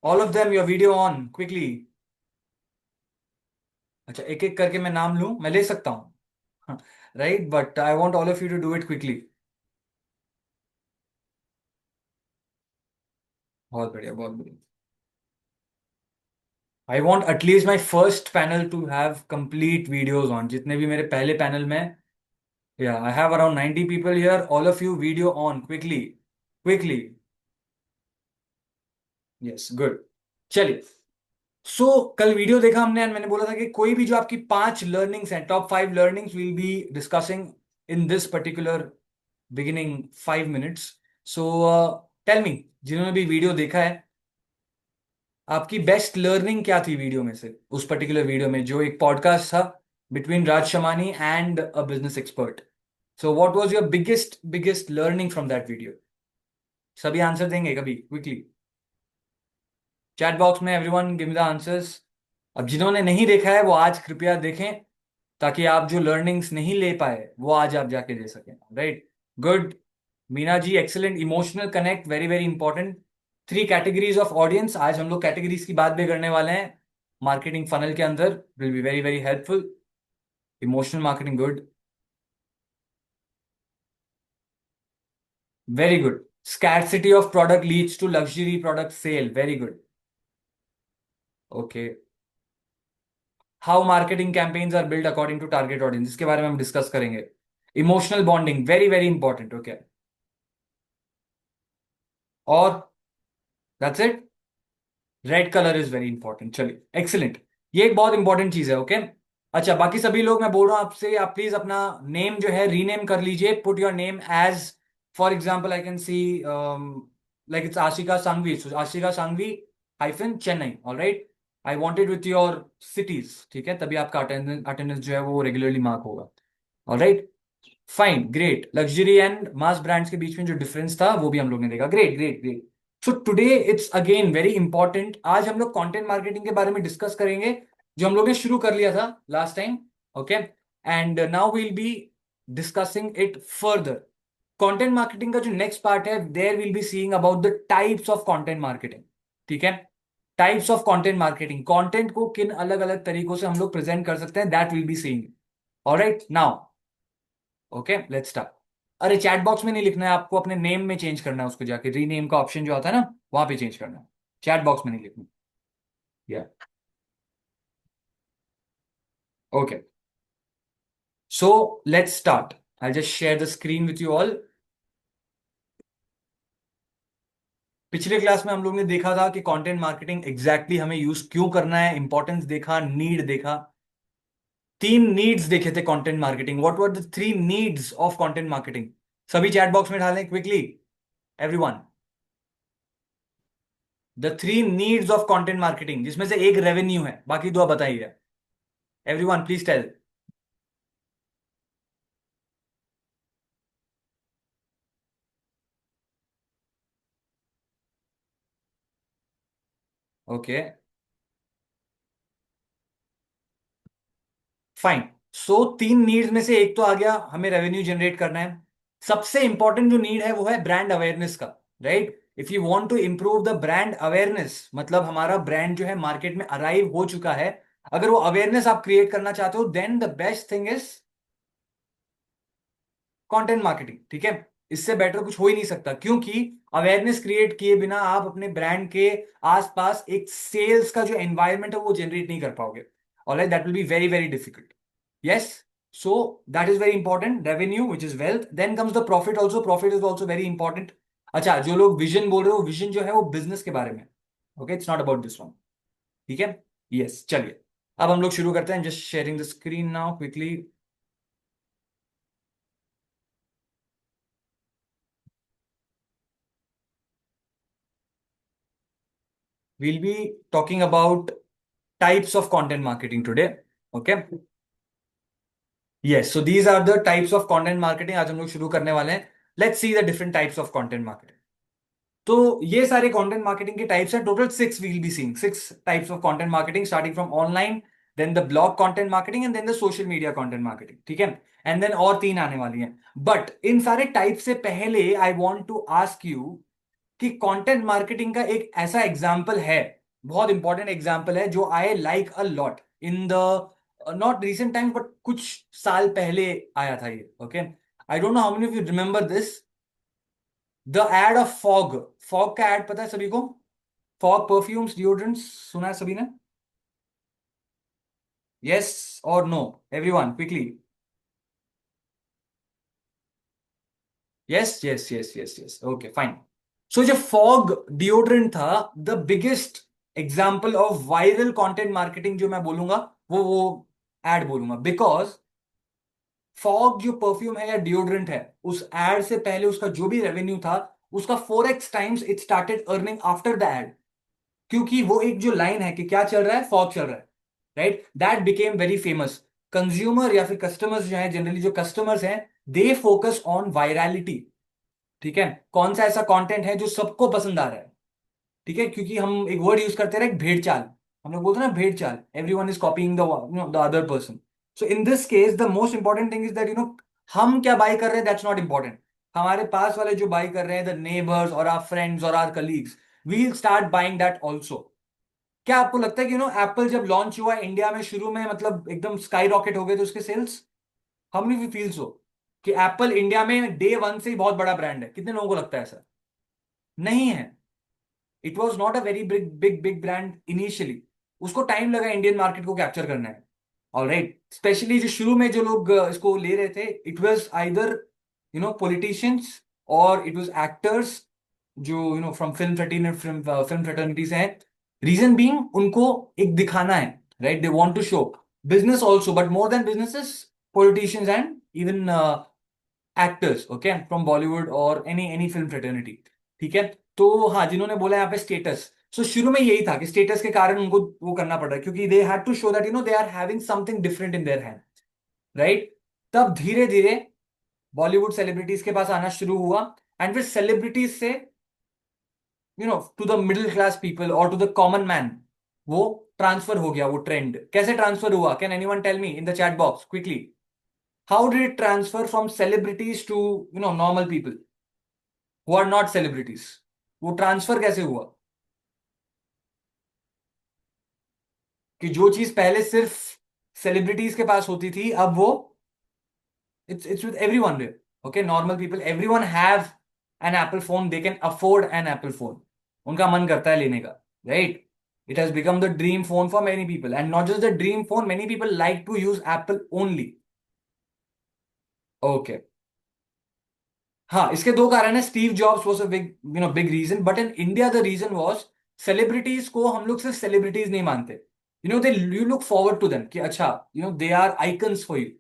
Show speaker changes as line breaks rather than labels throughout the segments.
All of them, your video on quickly. अच्छा, एक एक करके मैं नाम लूं, मैं ले सकता हूँ right, but I want all of you to do it quickly. बहुत बढ़िया, बहुत बढ़िया। I want at least my first panel to have complete videos on, जितने भी मेरे पहले पैनल में। या I have around 90 people here, all of you video on quickly, quickly. Yes, good. चलिए। सो कल वीडियो देखा हमने and मैंने बोला था कि कोई भी जो आपकी 5 लर्निंग्स हैं, top 5 learnings will be discussing in this particular beginning 5 minutes. So tell me, जिन्होंने भी वीडियो देखा है, आपकी बेस्ट लर्निंग क्या थी वीडियो में से, उस पर्टिकुलर वीडियो में जो एक पॉडकास्ट था between Raj Shamani and a business expert. So what was your biggest biggest learning from that video? सभी आंसर देंगे कभी क्विकली? चैट बॉक्स में everyone give me the answers. अब जिन्होंने नहीं देखा है वो आज कृपया देखें, ताकि आप जो लर्निंग्स नहीं ले पाए वो आज आप जाके दे सकें, right? Good. Meena ji, excellent. Emotional connect, very very important. 3 categories of audience, आज हम लोग कैटेगरीज की बात भी करने वाले हैं मार्केटिंग फनल के अंदर, will be very very helpful. Emotional marketing, good, very good. Scarcity of product leads to luxury product sale, very good. Okay. How marketing campaigns are build according to target audience, इसके बारे में हम discuss करेंगे। Emotional bonding, very very important. Okay, और that's it. Red colour is very important, चलिए, excellent. ये एक बहुत इंपॉर्टेंट चीज है, ओके। अच्छा, बाकी सभी लोग, मैं बोल रहा हूं आपसे, आप प्लीज अपना नेम जो है रीनेम कर लीजिए। Put your name as, for example I can see like it's Ashika Sanghvi, so Ashika Sanghvi hyphen Chennai, alright. I want it with your cities, ठीक है, तभी आपका अटेंडेंस अटेंडेंस जो है वो रेगुलरली मार्क होगा। Alright, fine, great. Luxury and mass brands के बीच में जो डिफरेंस था वो भी हम लोग ने देखा, great great great. So today it's again very important, आज हम लोग कंटेंट मार्केटिंग के बारे में डिस्कस करेंगे, जो हम लोग ने शुरू कर लिया था last time. Okay, and now will be discussing it further. Content marketing का जो नेक्स्ट पार्ट है, there will be seeing about the types of content marketing, ठीक है। Types of content marketing, content को किन अलग अलग तरीकों से हम लोग प्रेजेंट कर सकते हैं, that will be seeing. Alright now, okay, let's start. अरे, चैट बॉक्स में नहीं लिखना है आपको, अपने नेम में चेंज करना है उसको, जाके रीनेम का ऑप्शन जो आता है ना, वहां पे चेंज करना है। चैट बॉक्स में नहीं लिखना। या, okay, so let's start. I just share the screen with you all. पिछले क्लास में हम लोग ने देखा था कि कंटेंट मार्केटिंग एग्जैक्टली हमें यूज क्यों करना है, इंपॉर्टेंस देखा, नीड देखा। 3 नीड्स देखे थे content marketing. What were the 3 needs of content marketing? सभी चैट बॉक्स में डालें quickly, everyone. The 3 needs of content marketing, जिसमें से एक रेवेन्यू है, बाकी दो आप बताइए। Everyone please tell. Okay, fine. So 3 needs में से एक तो आ गया, हमें रेवेन्यू जनरेट करना है। सबसे इंपॉर्टेंट जो नीड है वो है ब्रांड अवेयरनेस का, राइट? If you want to improve the brand awareness, मतलब हमारा ब्रांड जो है मार्केट में अराइव हो चुका है, अगर वो अवेयरनेस आप क्रिएट करना चाहते हो, then the best thing is content marketing, ठीक है। इससे बेटर कुछ हो ही नहीं सकता, क्योंकि अवेयरनेस क्रिएट किए बिना आप अपने ब्रांड के आसपास एक सेल्स का जो एनवायरनमेंट है वो जनरेट नहीं कर पाओगे। Alright, that will be very very difficult. Yes, so that is very important, revenue which is wealth, then comes the profit also, profit is also very important. अच्छा, जो लोग विजन बोल रहे हो, विजन जो है वो बिजनेस के बारे में, okay, it's not about this one, ठीक है। यस, चलिए, अब हम लोग शुरू करते हैं। Just sharing the screen now quickly. we'll be talking about types of content marketing today. Okay, yes, so these are the types of content marketing आज हम लोग शुरू करने वाले हैं। Let's see the different types of content marketing. तो ये सारे कंटेंट मार्केटिंग के टाइप्स हैं, total 6 will be seeing, 6 types of content marketing, starting from online, then the blog content marketing and then the social media content marketing, ठीक है। And then और 3 आने वाली हैं। बट इन सारे टाइप से पहले I want to ask you कि कंटेंट मार्केटिंग का एक ऐसा एग्जाम्पल है, बहुत इंपॉर्टेंट एग्जाम्पल है, जो I like a lot in the not recent time but कुछ साल पहले आया था ये। Okay, I don't know how many of you remember this, the ad of Fogg. Fogg का एड पता है सभी को? फॉग परफ्यूम्स डिओड्रेंट्स, सुना है सभी ने? यस और no, everyone quickly. Yes yes yes yes yes, okay fine. So जो फॉग डिओड्रेंट था, the biggest example of viral content marketing जो मैं बोलूंगा, वो एड बोलूंगा, बिकॉज फॉग जो परफ्यूम है या डिओड्रेंट है, उस एड से पहले उसका जो भी रेवेन्यू था, उसका 4x times it started earning after the ad. क्योंकि वो एक जो लाइन है कि क्या चल रहा है, फॉग चल रहा है, right, that became very famous. Consumer या फिर कस्टमर्स जो है, जनरली जो कस्टमर्स हैं, दे फोकस ऑन वायरलिटी। ठीक है, कौन सा ऐसा कंटेंट है जो सबको पसंद आ रहा है? ठीक है, क्योंकि हम एक वर्ड यूज करते हैं एक भेड़ चाल, हम लोग बोलते हैं ना भेड़ चाल, everyone is copying the other person. So in this case the most important thing is that हम क्या बाई कर रहे हैं, दैट्स नॉट इंपॉर्टेंट। हमारे पास वाले जो बाई कर रहे हैं, द नेबर्स और आवर फ्रेंड्स और our colleagues, we start buying that also. क्या आपको लगता है कि एप्पल जब लॉन्च हुआ इंडिया में शुरू में, मतलब एकदम स्काई रॉकेट हो गए थे उसके सेल्स? हम नहीं फील सो कि एप्पल इंडिया में डे वन से ही बहुत बड़ा ब्रांड है? कितने लोगों को लगता है ऐसा? नहीं है। It was not a very big big big brand initially. उसको टाइम लगा इंडियन मार्केट को कैप्चर करना है। ऑलराइट, स्पेशली जो शुरू में जो लोग इसको ले रहे थे, इट वॉज आइदर पॉलिटिशियंस और इट वॉज एक्टर्स जो from film thirteen film film fraternities हैं। रीजन बीइंग उनको एक दिखाना है, right, they want to show business also, but more than businesses, politicians and even actors, okay, from Bollywood और any film fraternity. ठीक है, तो हाँ, जिन्होंने बोला यहाँ पे स्टेटस, सो शुरू में यही था कि स्टेटस के कारण उनको वो करना पड़ रहा है, क्योंकि they had to show that they are having something different in their hand, right. तब धीरे धीरे बॉलीवुड सेलिब्रिटीज के पास आना शुरू हुआ, एंड फिर सेलिब्रिटीज से to the middle class people और टू द कॉमन मैन वो ट्रांसफर हो गया। वो ट्रेंड कैसे ट्रांसफर हुआ? Can anyone tell me in the chat box quickly? How did it transfer from celebrities to normal people who are not celebrities? वो transfer कैसे हुआ कि जो चीज पहले सिर्फ सेलिब्रिटीज के पास होती थी, अब वो it's with everyone there. Okay, normal people, everyone have an Apple phone, they can afford an Apple phone, उनका मन करता है लेने का, right? It has become the dream phone for many people, and not just the dream phone, many people like to use Apple only. Okay, हाँ, इसके दो कारण है। Steve Jobs was a big big reason, but in India the reason was celebrities को हम लोग सिर्फ celebrities नहीं मानते, they you look forward to them कि अच्छा, they are icons for you,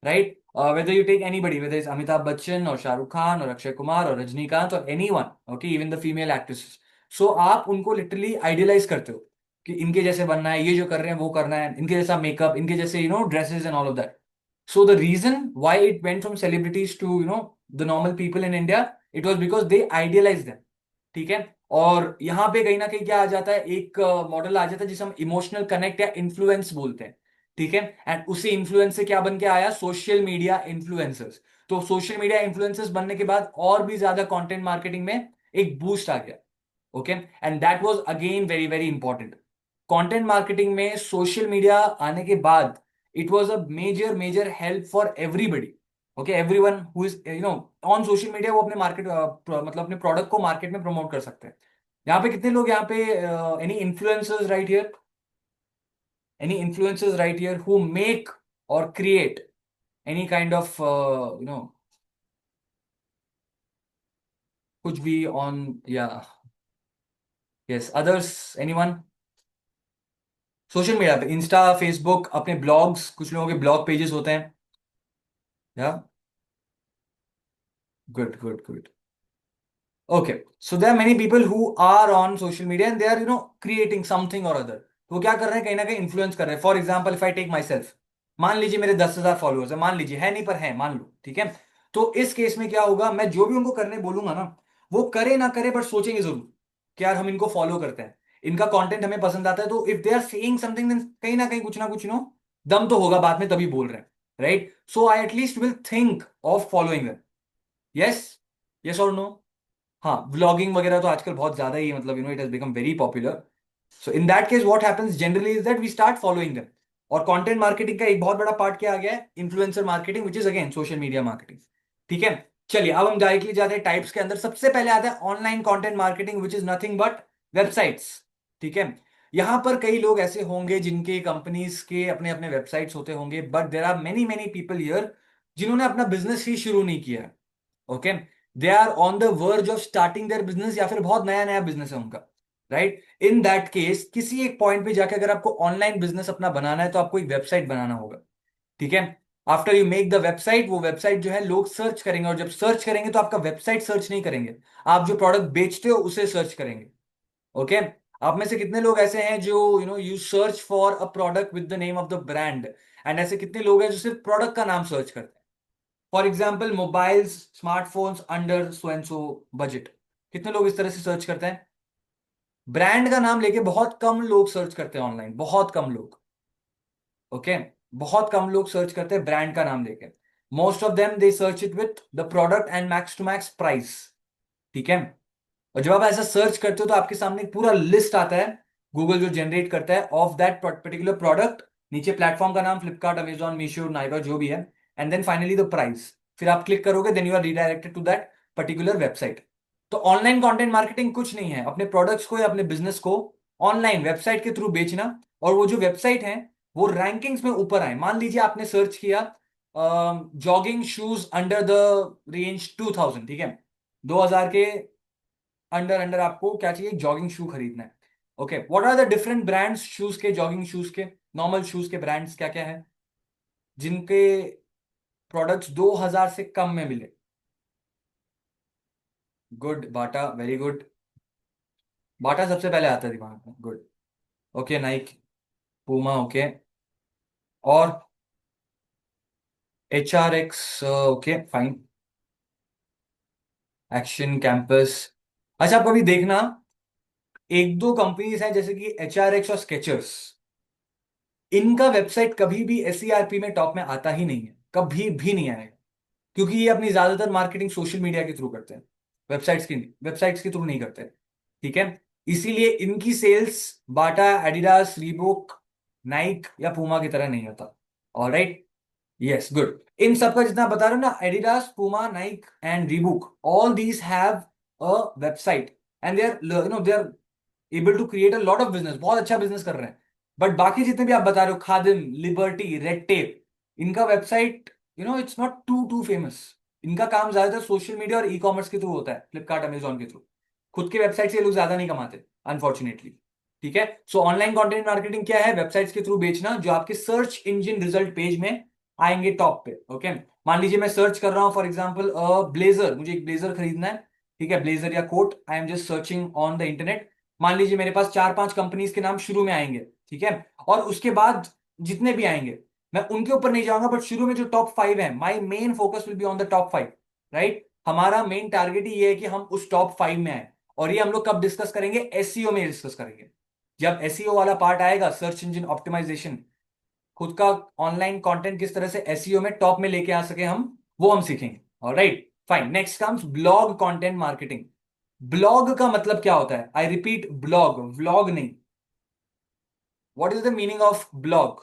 right? Whether you take anybody, whether it's Amitabh Bachchan or Shah Rukh Khan or Akshay Kumar or Rajnikant or anyone, okay, even the female actresses. So आप उनको literally idealise करते हो कि इनके जैसे बनना है, ये जो कर रहे हैं वो करना है, इनके जैसा मेकअप, इनके जैसे dresses and all of that. So the reason why it went from celebrities to the normal people in India, it was because they idealise them. ठीक है, और यहाँ पे कहीं ना कहीं क्या आ जाता है, एक मॉडल आ जाता है जिसे हम इमोशनल कनेक्ट या इन्फ्लुएंस बोलते हैं। ठीक है, एंड उसी इन्फ्लुएंस से क्या बन के आया, सोशल मीडिया इन्फ्लुएंसर्स। तो सोशल मीडिया इन्फ्लुएंसर्स बनने के बाद और भी ज्यादा कंटेंट मार्केटिंग में एक बूस्ट आ गया। Okay, and that was again very very important. Content marketing में सोशल मीडिया आने के बाद it was a major major help for everybody. Okay, everyone who is on social media, वो अपने मार्केट मतलब अपने प्रोडक्ट को मार्केट में प्रमोट कर सकते हैं। यहाँ पे कितने लोग यहाँ पे, any influencers right here, any influencers right here who make or create any kind of कुछ भी on, या yes, others, anyone? Social media पे इंस्टा फेसबुक, अपने ब्लॉग्स, कुछ लोगों के ब्लॉग पेजेस होते हैं, या good good good. Okay, so there are many people who are on social media and they are creating something or other। तो वो क्या कर रहे हैं, कहीं ना कहीं इन्फ्लुएंस कर रहे हैं। For example, if I take myself, मान लीजिए मेरे 10,000 फॉलोअर्स है, मान लीजिए, है नहीं पर है, मान लो, ठीक है। तो इस केस में क्या होगा, मैं जो भी उनको करने बोलूंगा ना, वो करे ना करे बट सोचेंगे जरूर कि यार हम इनको फॉलो करते हैं, इनका कंटेंट हमें पसंद आता है, तो if they are saying something, then कहीं ना कुछ दम तो होगा बात में, तभी बोल रहे हैं, right? So I at least will think of following them. Yes, yes और नो? हाँ, व्लॉगिंग वगैरह तो आजकल बहुत ज्यादा ही, मतलब it has become very popular. So in that case what happens generally is that we start following them. और कंटेंट मार्केटिंग का एक बहुत बड़ा पार्ट क्या आ गया है, influencer marketing, which is again social media marketing. ठीक है. चलिए अब हम डायरेक्टली जाते हैं टाइप्स के अंदर. सबसे पहले आता है online content marketing, which is nothing but websites. ठीक है. यहां पर कई लोग ऐसे होंगे जिनके कंपनीज के अपने अपने वेबसाइट्स होते होंगे, but there are many many people here जिन्होंने अपना बिजनेस ही शुरू नहीं किया. Okay. They are on the verge of starting their business, या फिर बहुत नया नया बिजनेस है उनका. राइट. इन दैट केस किसी एक पॉइंट पे जाके अगर आपको ऑनलाइन बिजनेस अपना बनाना है तो आपको एक वेबसाइट बनाना होगा. ठीक है. After you make the website, वो वेबसाइट जो है लोग सर्च करेंगे, और जब सर्च करेंगे तो आपका वेबसाइट सर्च नहीं करेंगे, आप जो प्रोडक्ट बेचते हो उसे सर्च करेंगे. ओके. आप में से कितने लोग ऐसे हैं जो you search for a product with the name of the brand, and ऐसे कितने लोग हैं जो सिर्फ प्रोडक्ट का नाम सर्च करते हैं. For example mobiles, smartphones under so and so budget. कितने लोग इस तरह से सर्च करते हैं? ब्रांड का नाम लेके बहुत कम लोग सर्च करते हैं ऑनलाइन, बहुत कम लोग. ओके. बहुत कम लोग सर्च करते हैं ब्रांड का नाम लेके. Most of them they search it with the product and max to max price. ठीक है. और जब आप ऐसा सर्च करते हो तो आपके सामने एक पूरा लिस्ट आता है, गूगल जो जनरेट करता है, ऑफ दैट पर्टिकुलर प्रोडक्ट. नीचे प्लेटफॉर्म का नाम, फ्लिपकार्ट, अमेजॉन, मीशो, नाइका, जो भी है. And then finally the price. फिर आप क्लिक करोगे, then you are redirected to that particular website. तो ऑनलाइन कंटेंट मार्केटिंग कुछ नहीं है, अपने प्रोडक्ट्स को या अपने बिजनेस को ऑनलाइन वेबसाइट के थ्रू बेचना. और वो जो वेबसाइट है वो रैंकिंग्स में ऊपर आए. मान लीजिए आपने सर्च किया jogging shoes under the range 2000. ठीक है. 2000 के अंडर अंडर आपको क्या चाहिए, जॉगिंग शू खरीदना है. Okay. What are the different brands shoes के, जॉगिंग शूज के, नॉर्मल शूज के ब्रांड्स क्या क्या है जिनके प्रोडक्ट्स 2000 से कम में मिले? गुड, बाटा, वेरी गुड. बाटा सबसे पहले आता है दिमाग में. Good. Okay. Naik, Puma. Okay. और HRX. Okay fine. Action, campus. अच्छा, आप कभी देखना, एक दो कंपनीज हैं जैसे कि HRX और स्केचर्स, इनका वेबसाइट कभी भी SERP में टॉप में आता ही नहीं है, कभी भी नहीं आएगा. क्योंकि ये अपनी ज्यादातर मार्केटिंग सोशल मीडिया के थ्रू करते हैं, वेबसाइट्स के थ्रू नहीं करते. ठीक है. इसीलिए इनकी सेल्स बाटा, एडिडास, रीबोक, नाइक या पूमा की तरह नहीं होता. ऑलराइट. Yes, good. इन सब का जितना बता रहे हो ना, Adidas, Puma, Nike and Reebok, all these have a website, and they are able to create a lot of business, बहुत अच्छा बिजनेस कर रहे हैं. बट बाकी जितने भी आप बता रहे हो, खादिम, लिबर्टी, रेड टेप, इनका website it's not too too famous. इनका काम ज्यादातर सोशल मीडिया और ई कॉमर्स के थ्रू होता है, फ्लिपकार्ट, अमेजॉन के थ्रू. खुद के वेबसाइट से ये लोग ज्यादा नहीं कमाते, अनफॉर्चुनेटली. ठीक है. सो ऑनलाइन कंटेंट मार्केटिंग क्या है? वेबसाइट्स के थ्रू बेचना जो आपके सर्च इंजन रिजल्ट पेज में आएंगे टॉप पे. ओके. मान लीजिए मैं सर्च कर रहा हूं फॉर एग्जांपल ब्लेजर, मुझे एक ब्लेजर खरीदना है. ठीक है. ब्लेजर या coat, I am just searching on the internet. मान लीजिए मेरे पास चार पांच कंपनीज के नाम शुरू में आएंगे. ठीक है. और उसके बाद जितने भी आएंगे मैं उनके ऊपर नहीं जाऊंगा, बट शुरू में जो टॉप 5 है, my main focus will be on the top 5. Right. हमारा मेन टारगेट ही ये है कि हम उस टॉप 5 में आए. और ये हम लोग कब डिस्कस करेंगे? एसईओ में डिस्कस करेंगे. जब एसईओ वाला पार्ट आएगा, सर्च इंजन ऑप्टिमाइजेशन, खुद का ऑनलाइन कंटेंट किस तरह से एसईओ में टॉप में लेके आ सके हम, वो हम सीखेंगे. Alright fine. Next comes blog content marketing. Blog का मतलब क्या होता है? आई रिपीट, ब्लॉग, व्लॉग नहीं. What is the meaning of blog?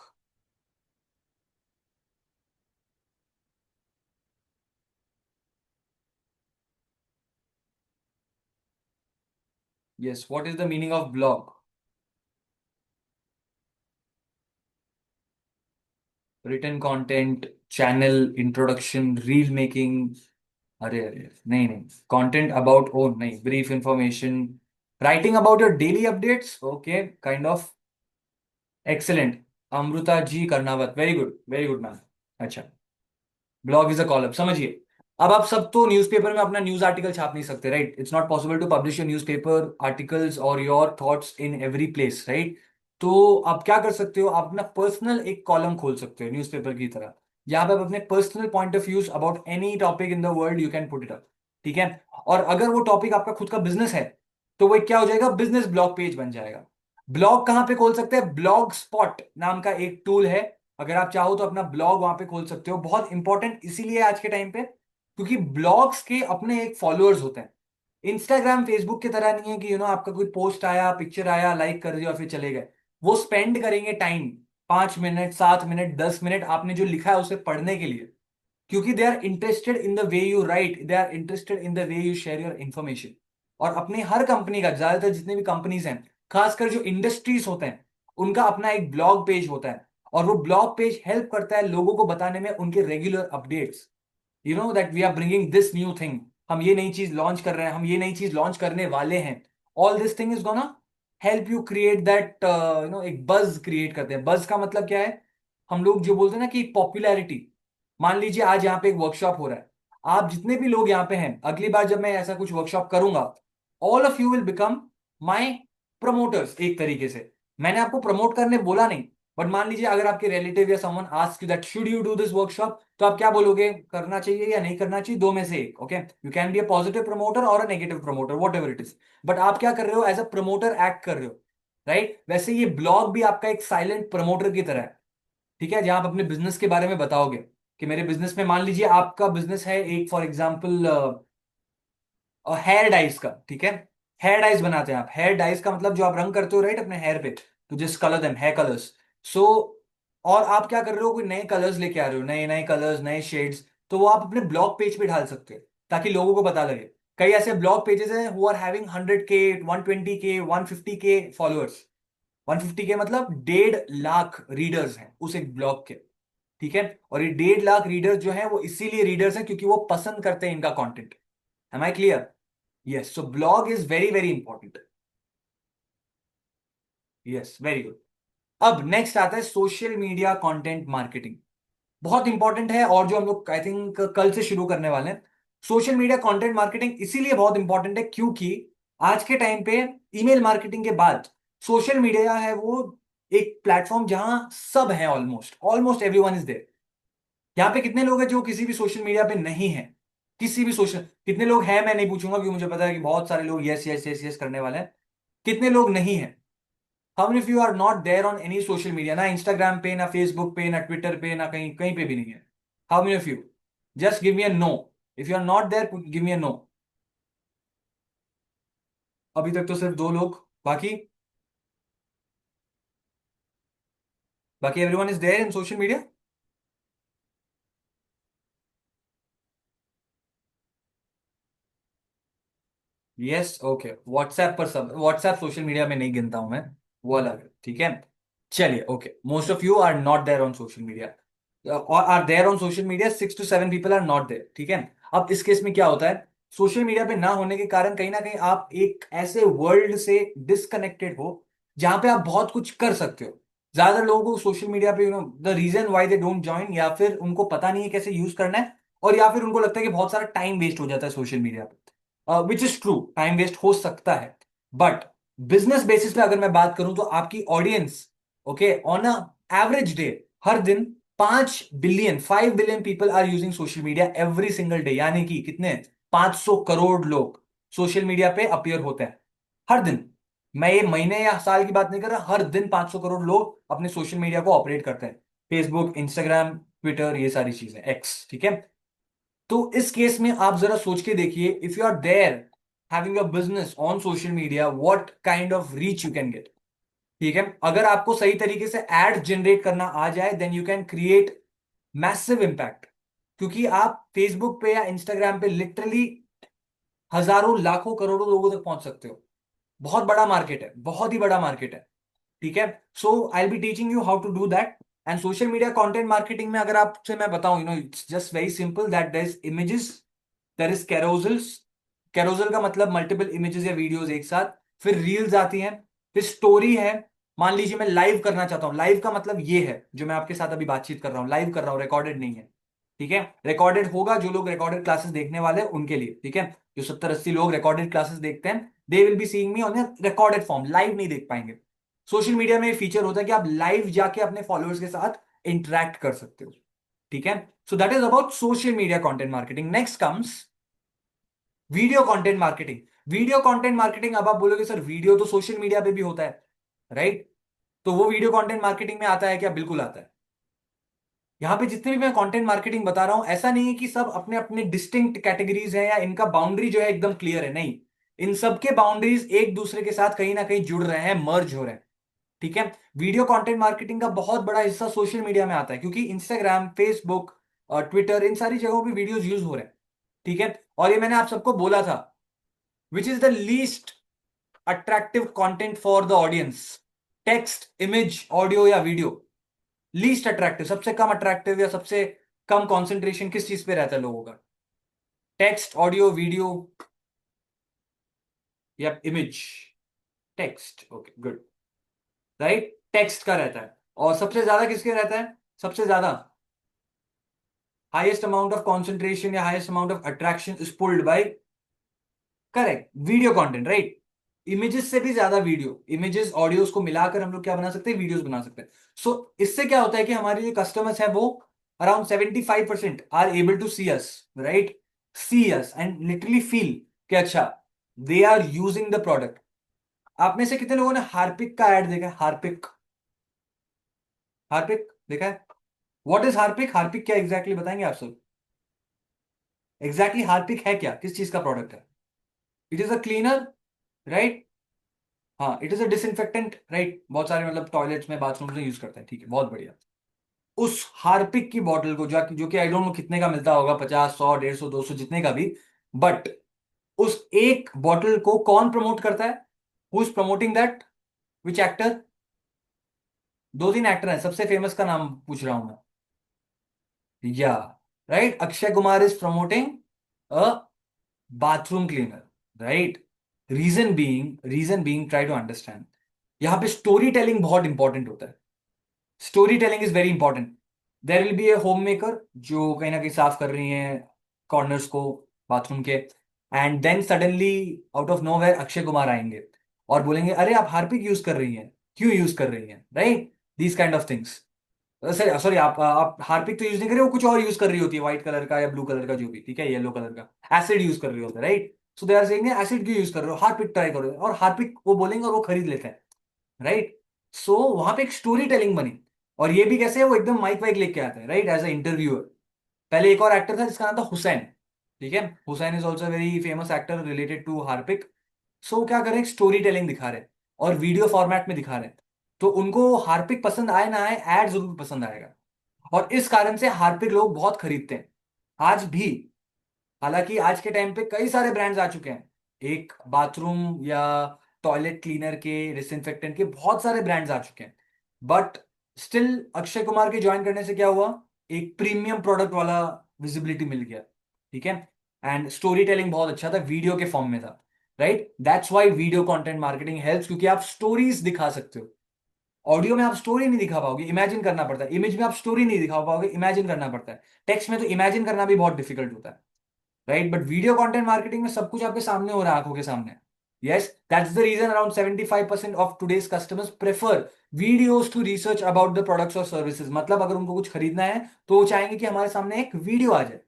Yes, what is the meaning of blog? Written content, channel introduction, reel making. अरे अरे, नहीं नहीं. कंटेंट अबाउट ओन नहीं, brief information, writing about your daily updates. Okay, kind of. Excellent. Amrita ji Karnawat, very good, very good ma'am. अच्छा. Blog is a column, समझिए. अब आप सब तो न्यूज़पेपर में अपना न्यूज आर्टिकल छाप नहीं सकते, right? It's not possible to publish your newspaper articles और your thoughts in every place, right? तो आप क्या कर सकते हो, आप अपना पर्सनल एक कॉलम खोल सकते हो न्यूज़पेपर की तरह, जहां पे आप अपने personal point of views about any topic in the world you can put it up. ठीक है. और अगर वो टॉपिक आपका खुद का बिजनेस है तो वो एक क्या हो जाएगा, बिजनेस ब्लॉग पेज बन जाएगा. ब्लॉग कहाँ पे खोल सकते हैं? ब्लॉग स्पॉट नाम का एक टूल है. अगर आप चाहो तो अपना ब्लॉग वहां पे खोल सकते हो. बहुत इंपॉर्टेंट इसीलिए आज के टाइम पे, क्योंकि ब्लॉग्स के अपने एक फॉलोअर्स होते हैं. इंस्टाग्राम फेसबुक की तरह नहीं है कि आपका कोई पोस्ट आया, पिक्चर आया, लाइक कर दिया और फिर चले गए। वो स्पेंड करेंगे टाइम, 5 मिनट, 7 मिनट, 10 मिनट आपने जो लिखा है उसे पढ़ने के लिए, क्योंकि they are interested in the way you write, they are interested in the way you share your information. और अपने हर कंपनी का, ज्यादातर जितने भी कंपनीज हैं, खासकर जो इंडस्ट्रीज होते हैं, उनका अपना एक ब्लॉग पेज होता है। और वो ब्लॉग पेज हेल्प करता है लोगों को बताने में उनके regular updates, that we are bringing this new thing, हम ये नई चीज लॉन्च कर रहे हैं, हम ये नई चीज लॉन्च करने वाले हैं। All this thing is gonna help you create that, एक बज क्रिएट करते हैं। बज का मतलब क्या है? हम लोग जो बोलते हैं ना कि पॉपुलैरिटी। मान लीजिए आज यहाँ पे एक वर्कशॉप हो रहा है, आप जितने भी लोग यहाँ पे हैं, अगली बार जब मैं ऐसा कुछ वर्कशॉप करूंगा, all of you will become my promoters. एक तरीके से मैंने आपको प्रमोट करने बोला नहीं, बट मान लीजिए अगर आपके रिलेटिव या someone ask you that should you do this workshop, तो आप क्या बोलोगे? करना चाहिए या नहीं करना चाहिए, दो में से एक। Okay, you can be a positive promoter और a negative promoter, whatever it is, but आप क्या कर रहे हो? एज अ प्रमोटर एक्ट कर रहे हो, राइट? वैसे ये ब्लॉग भी आपका एक साइलेंट प्रमोटर की तरह है, ठीक है, जहां आप अपने बिजनेस के बारे में बताओगे कि मेरे बिजनेस में, मान लीजिए आपका बिजनेस है एक, फॉर एग्जाम्पल हेयर डाइज का, ठीक है। हेयर डाइज बनाते हैं आप। हेयर डाइज का मतलब जो आप रंग करते हो, राइट, अपने हेयर पे, तो जिस कलर देम हेयर कलर्स। सो और आप क्या कर रहे हो? कोई नए कलर्स लेके आ रहे हो, नए नए कलर्स, नए शेड्स, तो वो आप अपने ब्लॉग पेज पे डाल सकते हो ताकि लोगों को पता लगे। कई ऐसे ब्लॉग पेजेस हैं हु आर हैविंग 100K, 120K, 150K followers. 150K मतलब 1.5 लाख रीडर्स हैं उस एक ब्लॉग के, ठीक है। और ये 1.5 लाख रीडर्स जो हैं वो इसीलिए रीडर्स हैं क्योंकि वो पसंद करते हैं इनका content. Am I clear? Yes, so blog is very very important. Yes, very good. अब नेक्स्ट आता है सोशल मीडिया कंटेंट मार्केटिंग। बहुत इंपॉर्टेंट है, और जो हम लोग आई थिंक कल से शुरू करने वाले हैं। सोशल मीडिया कंटेंट मार्केटिंग इसीलिए बहुत इंपॉर्टेंट है क्योंकि आज के टाइम पे ईमेल मार्केटिंग के बाद सोशल मीडिया है वो एक प्लेटफॉर्म जहां सब है, almost almost everyone is there. यहाँ पे कितने लोग हैं जो किसी भी सोशल मीडिया पे नहीं है? किसी भी सोशल, कितने लोग हैं मैं नहीं पूछूंगा क्योंकि मुझे पता है कि बहुत सारे लोग यस यस यस यस करने वाले हैं। कितने लोग नहीं है? How many of you are not there on any social media? ना इंस्टाग्राम पे, ना फेसबुक पे, ना ट्विटर पे, ना कहीं कहीं पे भी नहीं है। How many of you? Just give me a no. If you are not there, give me a no. अभी तक तो सिर्फ दो लोग। बाकी? बाकी everyone is there in social media. Yes, okay. WhatsApp पर सब, व्हाट्सएप सोशल मीडिया में नहीं गिनता हूं मैं, वो अलग है, ठीक है। चलिए, okay, most of you are not there on social media, और are there on social media 6 to 7 people are not there, ठीक है। अब इस केस में क्या होता है? सोशल मीडिया पे ना होने के कारण कहीं ना कहीं आप एक ऐसे वर्ल्ड से डिस्कनेक्टेड हो जहां पे आप बहुत कुछ कर सकते हो। ज्यादातर लोगों को सोशल मीडिया पे the reason why they don't join, या फिर उनको पता नहीं है कैसे यूज करना है, और या फिर उनको लगता है कि बहुत सारा टाइम वेस्ट हो जाता है सोशल मीडिया पे। Which is true, time waste हो सकता है, बट बिजनेस बेसिस पे अगर मैं बात करूं तो आपकी audience, okay, on a average day, हर दिन 5 billion, 5 billion people are using social media every single day, यानी कि कितने? 500 करोड़ लोग सोशल मीडिया पे अपीयर होते हैं हर दिन। मैं ये महीने या साल की बात नहीं कर रहा, हर दिन 500 करोड़ लोग अपने सोशल मीडिया को ऑपरेट करते हैं। फेसबुक, इंस्टाग्राम, ट्विटर, ये सारी चीजें, एक्स, ठीक है। तो इस केस में आप जरा सोच के देखिए, if you are there having a business on social media, what kind of reach you can get, ठीक है। अगर आपको सही तरीके से एड जनरेट करना आ जाए, then you can create massive impact, क्योंकि आप फेसबुक पे या इंस्टाग्राम पे लिटरली हजारों, लाखों, करोड़ों लोगों तक पहुंच सकते हो। बहुत बड़ा मार्केट है, बहुत ही बड़ा मार्केट है, ठीक है। So I will be teaching you how to do that. And social media content marketing में अगर आपसे मैं बताऊं, it's just very simple, that there is images, there is carousels. Carousel का मतलब मल्टीपल इमेजेस या वीडियोस एक साथ। फिर रील्स आती हैं, फिर स्टोरी है। मान लीजिए मैं लाइव करना चाहता हूं, लाइव का मतलब ये है जो मैं आपके साथ अभी बातचीत कर रहा हूं, लाइव कर रहा हूं, रिकॉर्डेड नहीं है, ठीक है। रिकॉर्डेड होगा जो लोग रिकॉर्डेड क्लासेस देखने वाले हैं उनके लिए, ठीक है। जो 70-80 लोग रिकॉर्डेड क्लासेस देखते हैं, they will be seeing me on recorded form, live नहीं देख पाएंगे। सोशल मीडिया में फीचर होता है कि आप लाइव जाके अपने फॉलोअर्स के साथ इंटरैक्ट कर सकते हो, ठीक है। सो that is about social media content marketing. Next comes video content marketing. Video content marketing, अब आप बोलोगे सर वीडियो तो सोशल मीडिया पे भी होता है, राइट? तो वो वीडियो कंटेंट मार्केटिंग में आता है क्या? बिल्कुल आता है। यहाँ पे जितने भी मैं कंटेंट मार्केटिंग बता रहा हूं, ऐसा नहीं है कि सब अपने अपने डिस्टिंक्ट कैटेगरीज हैं या इनका बाउंड्री जो है एकदम क्लियर है, नहीं। इन सब के बाउंड्रीज एक दूसरे के साथ कहीं ना कहीं जुड़ रहे हैं, मर्ज हो रहे हैं। ठीक है। वीडियो कंटेंट मार्केटिंग का बहुत बड़ा हिस्सा सोशल मीडिया में आता है, क्योंकि इंस्टाग्राम, फेसबुक और ट्विटर, इन सारी जगहों पे वीडियोस यूज हो रहे हैं। ठीक है। और ये मैंने आप सबको बोला था, which is the least attractive content for the audience? Text, image, audio या वीडियो? लीस्ट अट्रैक्टिव, सबसे कम अट्रैक्टिव या सबसे कम कंसंट्रेशन किस चीज पे रहता है लोगों का? टेक्स्ट, ऑडियो, वीडियो या image? Text, okay good. Right, text का रहता है। और सबसे ज्यादा किसके रहता है? सबसे ज्यादा हाईएस्ट अमाउंट ऑफ कंसंट्रेशन या highest amount of attraction is pulled bye, correct, video content, right. Images से भी ज्यादा वीडियो, इमेजेस ऑडियोज को मिलाकर हम लोग क्या बना सकते हैं? वीडियोस बना सकते हैं। सो इससे क्या होता है कि हमारे जो कस्टमर्स हैं वो around 75% are able to see us, right, see us and literally feel कि अच्छा, they are using the product. आप में से कितने लोगों ने हार्पिक का एड देखा है? हार्पिक, हार्पिक देखा है? What is Harpic? हार्पिक क्या एग्जैक्टली बताएंगे आप सब? एग्जैक्टली हार्पिक है क्या, किस चीज का प्रोडक्ट है? It is a cleaner, right. हाँ, it is a disinfectant, right. बहुत सारे मतलब टॉयलेट्स में, बाथरूम में यूज करते हैं, ठीक है, बहुत बढ़िया। उस हार्पिक की बॉटल को, जो कि आई डोंट नो कितने का मिलता होगा, 50, 100, 150, 200, जितने का भी, बट उस एक बॉटल को कौन प्रमोट करता है? Who is promoting that? Which actor? दो तीन एक्टर हैं, सबसे फेमस का नाम पूछ रहा हूं मैं। Yeah, right, Akshay Kumar is promoting a bathroom cleaner, right. Reason being, try to understand, यहां पे स्टोरी टेलिंग बहुत इंपॉर्टेंट होता है। Storytelling is very important. There will be a homemaker जो कहीं ना कहीं साफ कर रही है कॉर्नर्स को बाथरूम के, and then suddenly out of nowhere Akshay Kumar आएंगे और बोलेंगे, अरे आप हार्पिक यूज कर रही हैं, क्यों यूज कर रही हैं, right, these kind of things. Sorry sorry, आप हार्पिक तो यूज नहीं कर रहे हो, कुछ और यूज कर रही होती है, व्हाइट कलर का या ब्लू कलर का, जो भी, ठीक है, येलो कलर का एसिड यूज कर रही होते हैं, right. So they are saying acid क्यों यूज कर रहे हो, हार्पिक ट्राई करो, और हार्पिक वो बोलेंगे और वो खरीद लेते हैं, राइट। सो वहां पे एक स्टोरी टेलिंग बनी। और ये भी कैसे, वो एकदम माइक वाइक लेके आते हैं, राइट, एज अ इंटरव्यूअर। पहले एक और एक्टर था जिसका नाम था हुसैन, ठीक है, Hussain is also very famous actor related to Harpic. So क्या करें, स्टोरी टेलिंग दिखा रहे हैं और वीडियो फॉर्मेट में दिखा रहे हैं, तो उनको हार्पिक पसंद आए ना आए, एड जरूर पसंद आएगा। और इस कारण से हार्पिक लोग बहुत खरीदते हैं आज भी। हालांकि आज के टाइम पे कई सारे ब्रांड्स आ चुके हैं, एक बाथरूम या टॉयलेट क्लीनर के, डिसइंफेक्टेंट के बहुत सारे ब्रांड्स आ चुके हैं, बट स्टिल अक्षय कुमार के ज्वाइन करने से क्या हुआ, एक प्रीमियम प्रोडक्ट वाला विजिबिलिटी मिल गया, ठीक है। एंड स्टोरी टेलिंग बहुत अच्छा था, वीडियो के फॉर्म में था, right. That's why video content marketing helps, क्योंकि आप स्टोरीज दिखा सकते हो। ऑडियो में आप स्टोरी नहीं दिखा पाओगे, इमेजिन करना पड़ता है। इमेज में आप स्टोरी नहीं दिखा पाओगे, इमेजिन करना पड़ता है। टेक्स्ट में तो इमेजिन करना भी बहुत डिफिकल्ट होता है, right. But video content marketing में सब कुछ आपके सामने हो रहा है, आंखों के सामने। यस, दैट्स द रीजन अराउंड 75% of today's customers prefer videos to research about the products और सर्विसेज। मतलब अगर उनको कुछ खरीदना है तो वो चाहेंगे कि हमारे सामने एक वीडियो आ जाए,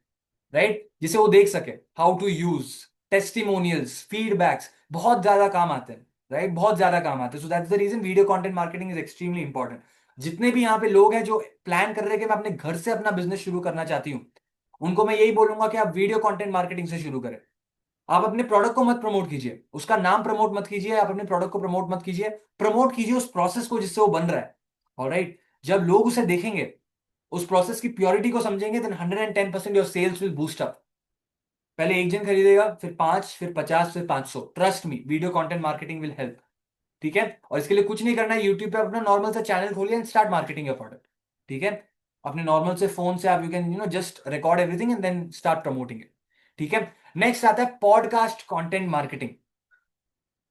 राइट, जिसे वो देख सके, how to use, testimonials, feedbacks, बहुत ज्यादा काम आते हैं, राइट, बहुत ज्यादा काम आते हैं। So that's the reason video content marketing is extremely important. जितने भी यहाँ पे लोग हैं जो प्लान कर रहे हैं कि मैं अपने घर से अपना बिजनेस शुरू करना चाहती हूँ, उनको मैं यही बोलूंगा कि आप वीडियो कंटेंट मार्केटिंग से शुरू करें। आप अपने प्रोडक्ट को मत प्रमोट कीजिए, उसका नाम प्रमोट मत कीजिए, आप अपने प्रोडक्ट को प्रमोट मत कीजिए, प्रमोट कीजिए उस प्रोसेस को जिससे वो बन रहा है। ऑलराइट, जब लोग उसे देखेंगे, उस प्रोसेस की प्योरिटी को समझेंगे, then 110% your sales will boost up. पहले एक जन खरीदेगा, फिर 5, फिर 50, फिर 500। Trust me, video content marketing will help, ठीक है। और इसके लिए कुछ नहीं करना है, यूट्यूब पे अपना नॉर्मल सा चैनल खोलिए and start marketing your product, ठीक है। अपने नॉर्मल से फोन से आप you can just record everything and then start promoting it, ठीक है। नेक्स्ट आता है पॉडकास्ट कंटेंट मार्केटिंग।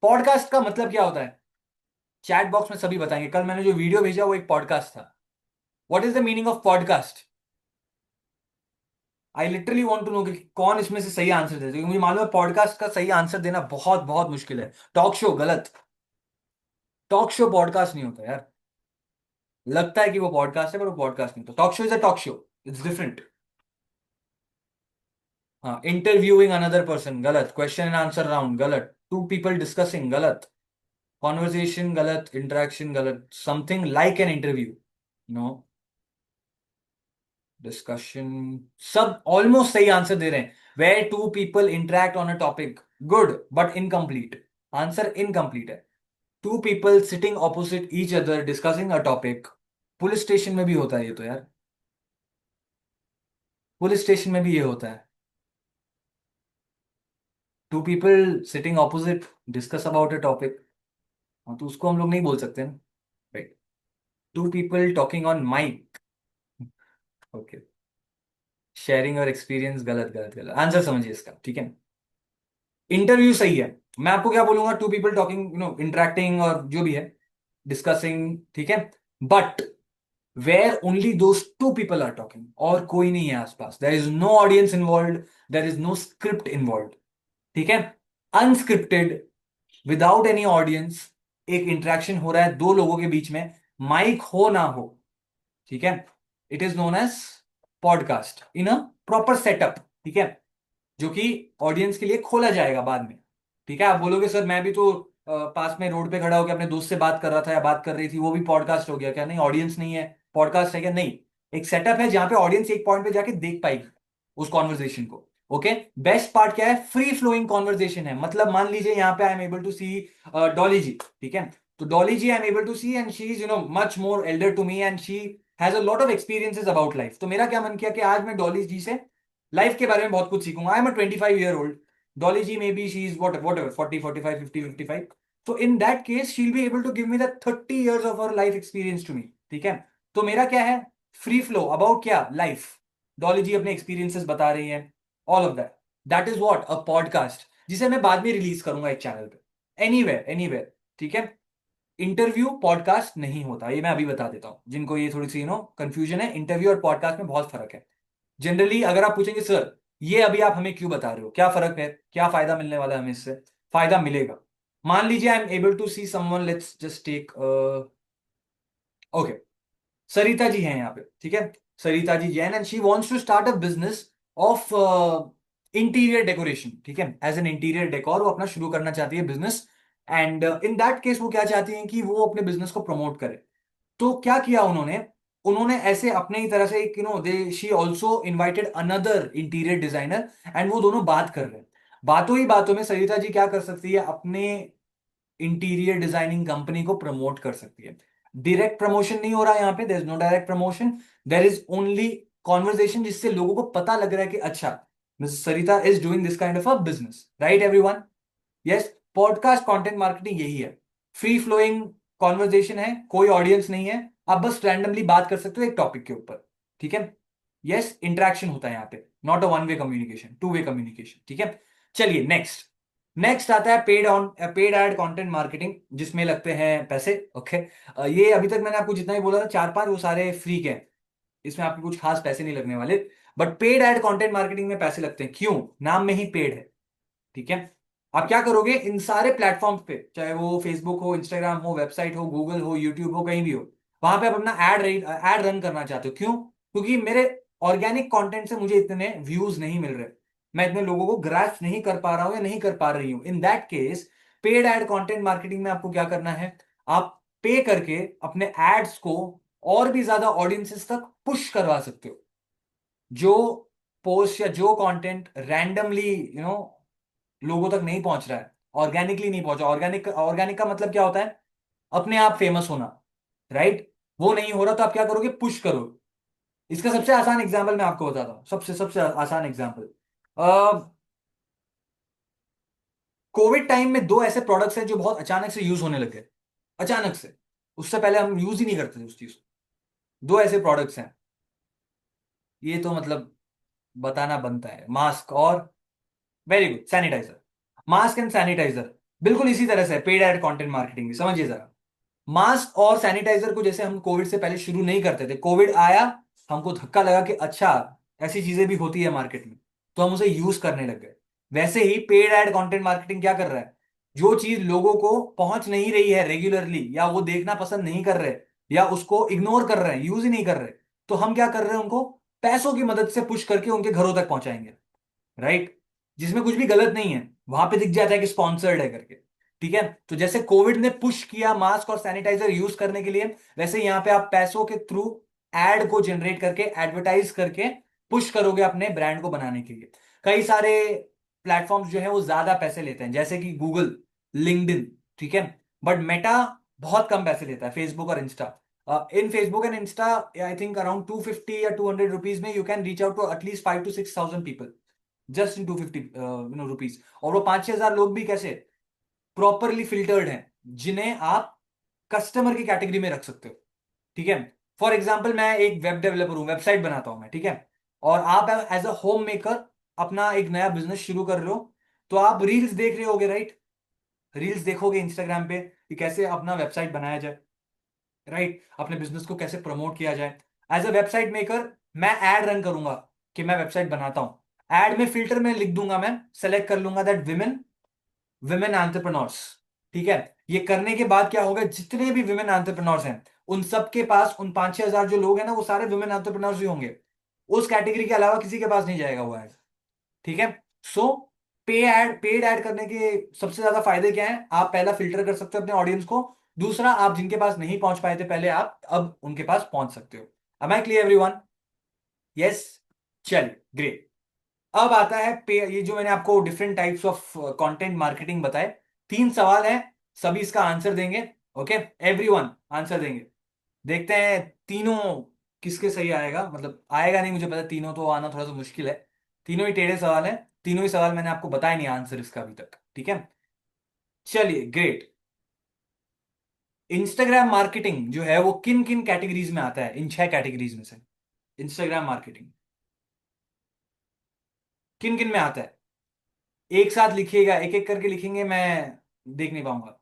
पॉडकास्ट का मतलब क्या होता है, चैट बॉक्स में सभी बताएंगे। कल मैंने जो वीडियो भेजा वो एक पॉडकास्ट था। What is the meaning of podcast? I literally want to know कि कौन इसमें से सही आंसर दे, क्योंकि मुझे मालूम है पॉडकास्ट का सही आंसर देना बहुत बहुत मुश्किल है। टॉक शो गलत, टॉक शो पॉडकास्ट नहीं होता यार। लगता है कि वो पॉडकास्ट है पर वो पॉडकास्ट नहीं, तो talk show is a talk show, it's different. हाँ, इंटरव्यूइंग अनदर पर्सन गलत, क्वेश्चन एंड आंसर राउंड गलत, टू पीपल डिस्कसिंग गलत, कॉन्वर्सेशन गलत, इंटरेक्शन गलत, something like an interview, no, discussion, सब ऑलमोस्ट सही आंसर दे रहे हैं। Where two people interact on a topic, good but incomplete, answer incomplete है। Two people sitting opposite each other discussing a topic, police station में भी होता है ये तो यार, पुलिस स्टेशन में भी ये होता है। Two people sitting opposite discuss about a topic, हाँ तो उसको हम लोग नहीं बोल सकते ना, right. Two people talking on mic, okay, sharing और एक्सपीरियंस, गलत गलत गलत, आंसर समझिए इसका, ठीक है। इंटरव्यू सही है। मैं आपको क्या बोलूंगा, टू पीपल टॉकिंग, इंटरेक्टिंग और जो भी है, डिस्कसिंग, ठीक है। But where only those two people are talking, और कोई नहीं है आसपास, there is no audience involve, there is no script involve, ठीक है। अनस्क्रिप्टेड, विदाउट एनी ऑडियंस, एक इंटरेक्शन हो रहा है दो लोगों के बीच में, माइक हो ना हो, ठीक है। It is known as podcast in a proper setup, ठीक है, जो कि ऑडियंस के लिए खोला जाएगा बाद में, ठीक है। आप बोलोगे सर मैं भी तो पास में रोड पे खड़ा होकर अपने दोस्त से बात कर रहा था या बात कर रही थी, वो भी पॉडकास्ट हो गया क्या? नहीं, ऑडियंस नहीं है, पॉडकास्ट है क्या? नहीं, एक सेटअप है जहां पे ऑडियंस एक पॉइंट पे जाके देख पाएगी उस कॉन्वर्जेशन को। ओके, बेस्ट पार्ट क्या है, फ्री फ्लोइंग कॉन्वर्जेशन है, मतलब मान लीजिए यहाँ पे I am able to see Dolly ji, ठीक है, तो Dolly ji I am able to see and she is much more elder to me and she has a lot of experiences about life. तो मेरा क्या मन किया कि आज मैं डॉली जी से लाइफ के बारे में बहुत कुछ सीखूंगा। I am a 25 year old, Dolly ji maybe she is whatever 40, 45, 50, 55, तो in that case she will be able to give me the 30 years of our life experience to me, ठीक है। तो मेरा क्या है, फ्री फ्लो अबाउट क्या, life, Dolly ji अपने experiences बता रही हैं, all of that, that is what a podcast, जिसे मैं बाद में रिलीज करूंगा एक चैनल पे, एनीवेयर एनीवेयर, ठीक है। इंटरव्यू पॉडकास्ट नहीं होता, ये मैं अभी बता देता हूं जिनको ये थोड़ी सी कंफ्यूजन है, इंटरव्यू और पॉडकास्ट में बहुत फर्क है। जनरली अगर आप पूछेंगे सर ये अभी आप हमें क्यों बता रहे हो, क्या फर्क है, क्या फायदा मिलने वाला है हमें इससे, फायदा मिलेगा। मान लीजिए I am able to see someone, let's just take, okay, Sarita ji हैं यहाँ पे, ठीक है, Sarita ji Jain and she wants to start a business of interior decoration, ठीक है, एज एन इंटीरियर डेकोर वो अपना शुरू करना चाहती है business. And in that case वो क्या चाहती हैं कि वो अपने बिजनेस को प्रमोट करे। तो क्या किया उन्होंने, उन्होंने ऐसे अपने ही तरह से एक they she also invited another interior designer and वो दोनों बात कर रहे हैं। बातों ही बातों में सरिता जी क्या कर सकती है, अपने इंटीरियर डिजाइनिंग कंपनी को प्रमोट कर सकती है। डायरेक्ट प्रमोशन नहीं हो रहा यहाँ पे, there is no direct promotion, there is only conversation, जिससे लोगों को पता लग रहा है कि अच्छा miss Sarita is doing this kind of a business, right everyone. Yes, podcast content marketing यही है, फ्री फ्लोइंग कॉन्वर्जेशन है, कोई ऑडियंस नहीं है, आप बस रैंडमली बात कर सकते हो एक टॉपिक के ऊपर, ठीक है। यस, इंटरेक्शन होता है यहाँ पे, not a one way communication, two way communication, ठीक है। चलिए नेक्स्ट, नेक्स्ट आता है पेड एड कंटेंट मार्केटिंग, जिसमें लगते हैं पैसे, ओके। ये अभी तक मैंने आपको जितना ही बोला था चार पांच, वो सारे फ्री के हैं, इसमें आपके कुछ खास पैसे नहीं लगने वाले। But paid ad content marketing में पैसे लगते हैं, क्यों? नाम में ही पेड है, ठीक है। आप क्या करोगे, इन सारे प्लेटफॉर्म पे, चाहे वो फेसबुक हो, इंस्टाग्राम हो, वेबसाइट हो, गूगल हो, यूट्यूब हो, कहीं भी हो, वहां पे आप अपना एड रन करना चाहते हो, क्यों? क्योंकि मेरे ऑर्गेनिक कंटेंट से मुझे इतने व्यूज नहीं मिल रहे, मैं इतने लोगों को ग्रैस्प नहीं कर पा रहा हूं या नहीं कर पा रही हूं। इन that case paid ad content marketing में आपको क्या करना है, आप पे करके अपने एड्स को और भी ज्यादा ऑडियंसेस तक पुश करवा सकते हो। जो पोस्ट या जो कंटेंट रैंडमली लोगों तक नहीं पहुंच रहा है, ऑर्गेनिकली नहीं पहुंचा, ऑर्गेनिक ऑर्गेनिक का मतलब क्या होता है, अपने आप फेमस होना, राइट। वो नहीं हो रहा तो आप क्या करोगे, पुश करो। इसका सबसे आसान एग्जांपल मैं आपको बताता हूँ, सबसे सबसे आसान एग्जांपल, कोविड टाइम में दो ऐसे प्रोडक्ट्स हैं जो बहुत अचानक से यूज होने लगे, अचानक से, उससे पहले हम यूज ही नहीं करते थे उस चीज को। दो ऐसे प्रोडक्ट्स हैं, ये तो मतलब बताना बनता है, मास्क और, very good, sanitiser, mask and sanitiser. बिल्कुल इसी तरह से पेड एड कंटेंट मार्केटिंग भी, समझिए जरा। मास्क और सैनिटाइजर को जैसे हम कोविड से पहले शुरू नहीं करते थे, कोविड आया, हमको धक्का लगा कि अच्छा ऐसी चीजें भी होती है मार्केट में, तो हम उसे यूज करने लग गए। वैसे ही पेड एड कंटेंट मार्केटिंग क्या कर रहा है, जो चीज लोगों को पहुंच नहीं रही है रेगुलरली, या वो देखना पसंद नहीं कर रहे, या उसको इग्नोर कर रहे हैं, यूज ही नहीं कर रहे, तो हम क्या कर रहे हैं, उनको पैसों की मदद से पुश करके उनके घरों तक पहुंचाएंगे, राइट। जिसमें कुछ भी गलत नहीं है, वहां पे दिख जाता है कि स्पॉन्सर्ड है करके, ठीक है। तो जैसे कोविड ने पुश किया मास्क और सैनिटाइजर यूज करने के लिए, वैसे यहां पे आप पैसों के थ्रू एड को जनरेट करके, एडवर्टाइज करके पुश करोगे अपने ब्रांड को बनाने के लिए। कई सारे प्लेटफॉर्म्स जो है वो ज्यादा पैसे लेते हैं, जैसे कि गूगल, लिंक्डइन, ठीक है। बट मेटा बहुत कम पैसे लेता है, फेसबुक और Insta. In Facebook and Insta I think around 250 या 200 रुपीज में you can reach out to at least 5 to 6 thousand people, just in 250 rupees. और वो 5-6 हजार लोग भी कैसे, प्रॉपरली फिल्टर्ड हैं, जिन्हें आप कस्टमर की कैटेगरी में रख सकते हो, ठीक है। फॉर एग्जाम्पल मैं एक वेब डेवलपर हूँ, वेबसाइट बनाता हूँ मैं, ठीक है। और आप एज अ होम मेकर अपना एक नया बिजनेस शुरू कर लो, तो आप रील्स देख रहे होगे, राइट। रील्स देखोगे इंस्टाग्राम पे कि कैसे अपना वेबसाइट बनाया जाए, राइट, अपने बिजनेस को कैसे प्रमोट किया जाए। एज अ वेबसाइट मेकर मैं एड रन करूंगा कि मैं वेबसाइट बनाता हूं। एड में फिल्टर में लिख दूंगा, मैं सेलेक्ट कर लूंगा दैट विमेन, विमेन एंटरप्रेन्योर्स, ठीक है। ये करने के बाद क्या होगा, जितने भी विमेन एंटरप्रेन्योर्स हैं उन सबके पास, उन 5-6 हजार जो लोग हैं ना, वो सारे विमेन एंटरप्रेन्योर्स ही होंगे। उस कैटेगरी के अलावा किसी के पास नहीं जाएगा वो एड, ठीक है। सो पेड ऐड करने के सबसे ज्यादा फायदे क्या हैं, आप पहला फिल्टर कर सकते हो अपने ऑडियंस को, दूसरा आप जिनके पास नहीं पहुंच पाए थे पहले, आप अब उनके पास पहुंच सकते हो। am I clear everyone? Yes. चलिए ग्रेट। अब आता है पे, ये जो मैंने आपको different types of content marketing बताए, 3 सवाल है, सभी इसका आंसर देंगे। ओके, एवरीवन आंसर देंगे। देखते हैं तीनों किसके सही आएगा, मतलब आएगा नहीं मुझे पता, तीनों तो आना थोड़ा सा मुश्किल है। तीनों ही टेढ़े सवाल हैं, तीनों ही सवाल मैंने आपको बताया नहीं आंसर इसका अभी तक, ठीक है। चलिए ग्रेट। इंस्टाग्राम मार्केटिंग जो है वो किन किन कैटेगरीज में आता है, इन 6 कैटेगरीज में से इंस्टाग्राम मार्केटिंग किन किन में आता है? एक साथ लिखिएगा, एक एक करके लिखेंगे, मैं देख नहीं पाऊंगा।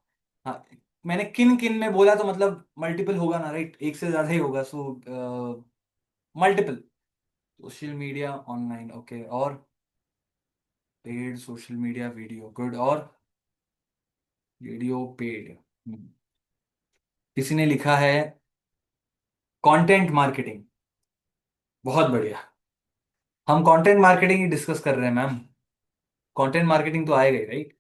हाँ, मैंने किन किन में बोला तो मतलब मल्टीपल होगा ना, राइट, एक से ज्यादा ही होगा, so multiple. Social media online, okay, और paid social media video, good, और वीडियो पेड। किसी ने लिखा है कंटेंट मार्केटिंग, बहुत बढ़िया। हम कंटेंट मार्केटिंग ही डिस्कस कर रहे हैं मैम, कंटेंट मार्केटिंग तो आएगा ही, राइट।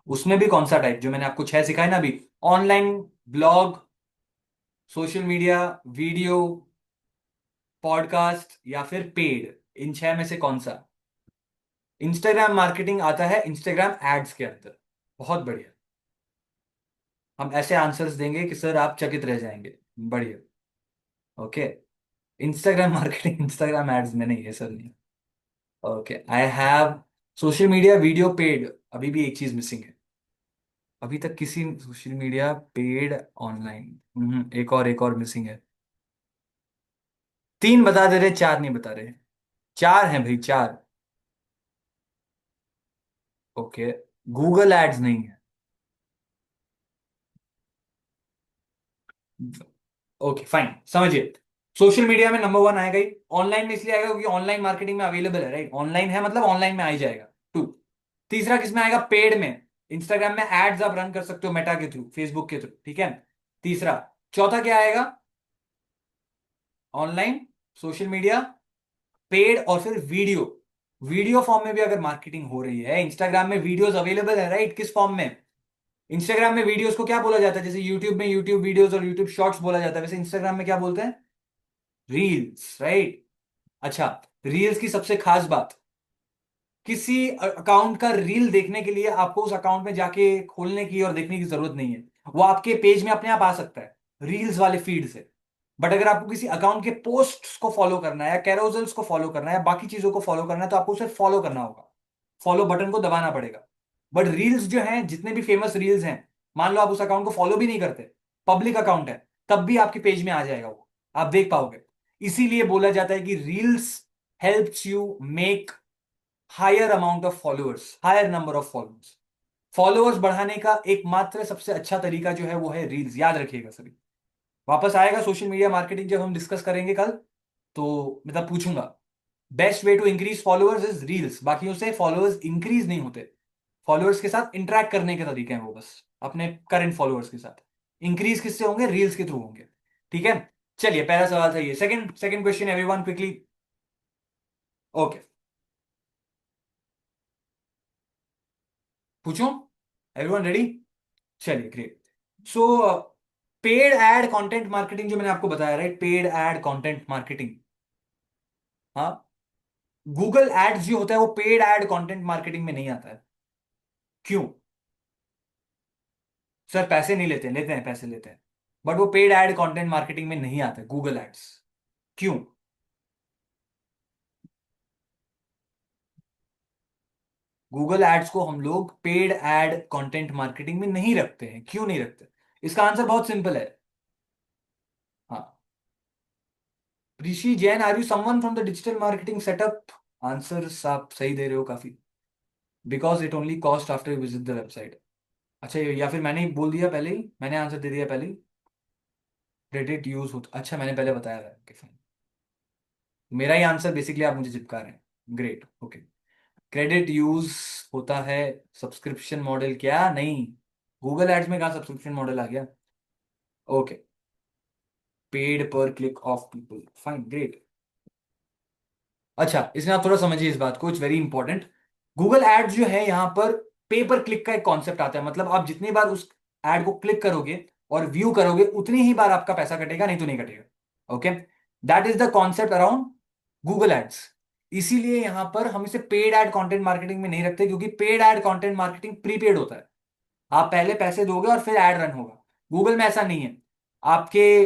उसमें भी कौन सा टाइप, जो मैंने आपको 6 सिखाए ना अभी, online, blog, social media, video, podcast, या फिर पेड, इन 6 में से कौन सा? इंस्टाग्राम मार्केटिंग आता है इंस्टाग्राम एड्स के अंदर, बहुत बढ़िया। हम ऐसे आंसर्स देंगे कि सर आप चकित रह जाएंगे, बढ़िया। Okay, Instagram marketing Instagram ads में नहीं है सर, नहीं। Okay, I have social media video paid, अभी भी एक चीज मिसिंग है, अभी तक किसी सोशल मीडिया पेड ऑनलाइन, एक और मिसिंग है। 3 बता दे रहे, 4 नहीं बता रहे। 4 हैं भाई, 4। ओके, गूगल एड्स नहीं है। ओके फाइन, समझिए। सोशल मीडिया में नंबर 1 आएगा ही, ऑनलाइन में इसलिए आएगा क्योंकि ऑनलाइन मार्केटिंग में अवेलेबल है, राइट, ऑनलाइन है मतलब ऑनलाइन में आ ही जाएगा। 2। तीसरा किस में आएगा, पेड में, इंस्टाग्राम में एड्स आप रन कर सकते हो मेटा के थ्रू, फेसबुक के थ्रू, ठीक है। तीसरा। चौथा क्या आएगा, ऑनलाइन, सोशल मीडिया, पेड, और फिर वीडियो। वीडियो फॉर्म में भी अगर मार्केटिंग हो रही है, इंस्टाग्राम में वीडियोस अवेलेबल है, राइट, किस फॉर्म में, इंस्टाग्राम में वीडियोस को क्या बोला जाता है, जैसे यूट्यूब में यूट्यूब वीडियोस और यूट्यूब शॉर्ट्स बोला जाता है, वैसे इंस्टाग्राम में क्या बोलते हैं, रील्स, राइट। अच्छा, रील्स की सबसे खास बात, किसी अकाउंट का रील देखने के लिए आपको उस अकाउंट में जाके खोलने की और देखने की जरूरत नहीं है, वो आपके पेज में अपने आप आ सकता है रील्स वाले फीड से। बट अगर आपको किसी अकाउंट के पोस्ट्स को फॉलो करना है, या कैरोजल्स को फॉलो करना है, या बाकी चीजों को फॉलो करना है, तो आपको उसे फॉलो करना होगा, फॉलो बटन को दबाना पड़ेगा। बट रील्स जो हैं, जितने भी फेमस रील्स हैं, मान लो आप उस अकाउंट को फॉलो भी नहीं करते, पब्लिक अकाउंट है, तब भी आपके पेज में आ जाएगा, वो आप देख पाओगे। इसीलिए बोला जाता है कि reels helps you make higher amount of followers, higher number of followers. Followers बढ़ाने का एकमात्र सबसे अच्छा तरीका जो है वो है रील्स, याद रखिएगा सभी। वापस आएगा सोशल मीडिया मार्केटिंग जब हम डिस्कस करेंगे कल, तो मतलब पूछूंगा, best way to increase followers is reels, बाकियों से फॉलोअर्स इंक्रीज नहीं होते, फॉलोअर्स के साथ इंटरेक्ट करने के तरीके हैं वो, बस अपने करंट फॉलोअर्स के साथ। इंक्रीज किससे होंगे, रील्स के थ्रू होंगे, ठीक है। चलिए पहला सवाल था ये, second second question everyone quickly. Okay, पूछूं, एवरीवन रेडी? चलिए ग्रेट। सो पेड एड कंटेंट मार्केटिंग जो मैंने आपको बताया, right, paid ad content marketing, हाँ, गूगल एड्स जो होता है वो पेड एड कंटेंट मार्केटिंग में नहीं आता है। क्यों? सर पैसे नहीं लेते, लेते हैं, पैसे लेते हैं, बट वो पेड एड कंटेंट मार्केटिंग में नहीं आता है गूगल एड्स। क्यों? गूगल एड्स को हम लोग पेड एड कंटेंट मार्केटिंग में नहीं रखते हैं। क्यों नहीं रखते? इसका आंसर बहुत सिंपल है। हाँ। Rishi Jain, are you someone from the digital marketing setup? Answer आप सही दे रहे हो काफी। Because it only cost after visit the website. अच्छा, या फिर मैंने ही बोल दिया पहले ही, मैंने आंसर दे दिया पहले ही। क्रेडिट यूज होता, अच्छा मैंने पहले बताया था कि fine। मेरा ही आंसर बेसिकली आप मुझे चिपका रहे हैं। Great, okay. क्रेडिट यूज होता है। सब्सक्रिप्शन मॉडल क्या? नहीं, गूगल एड्स में कहा सब्सक्रिप्शन मॉडल आ गया। ओके। पेड पर click of people, fine, great. अच्छा, इसमें आप थोड़ा समझिए इस बात को, it's very important. Google ads जो है यहाँ पर पे पर क्लिक का एक कॉन्सेप्ट आता है। मतलब आप जितनी बार उस एड को क्लिक करोगे और व्यू करोगे उतनी ही बार आपका पैसा कटेगा, नहीं तो नहीं कटेगा। Okay. That is the concept around Google ads. इसीलिए यहां पर हम इसे पेड एड कंटेंट मार्केटिंग में नहीं रखते, क्योंकि paid ad content marketing prepaid होता है। आप पहले पैसे दोगे और फिर एड रन होगा। गूगल में ऐसा नहीं है। आपके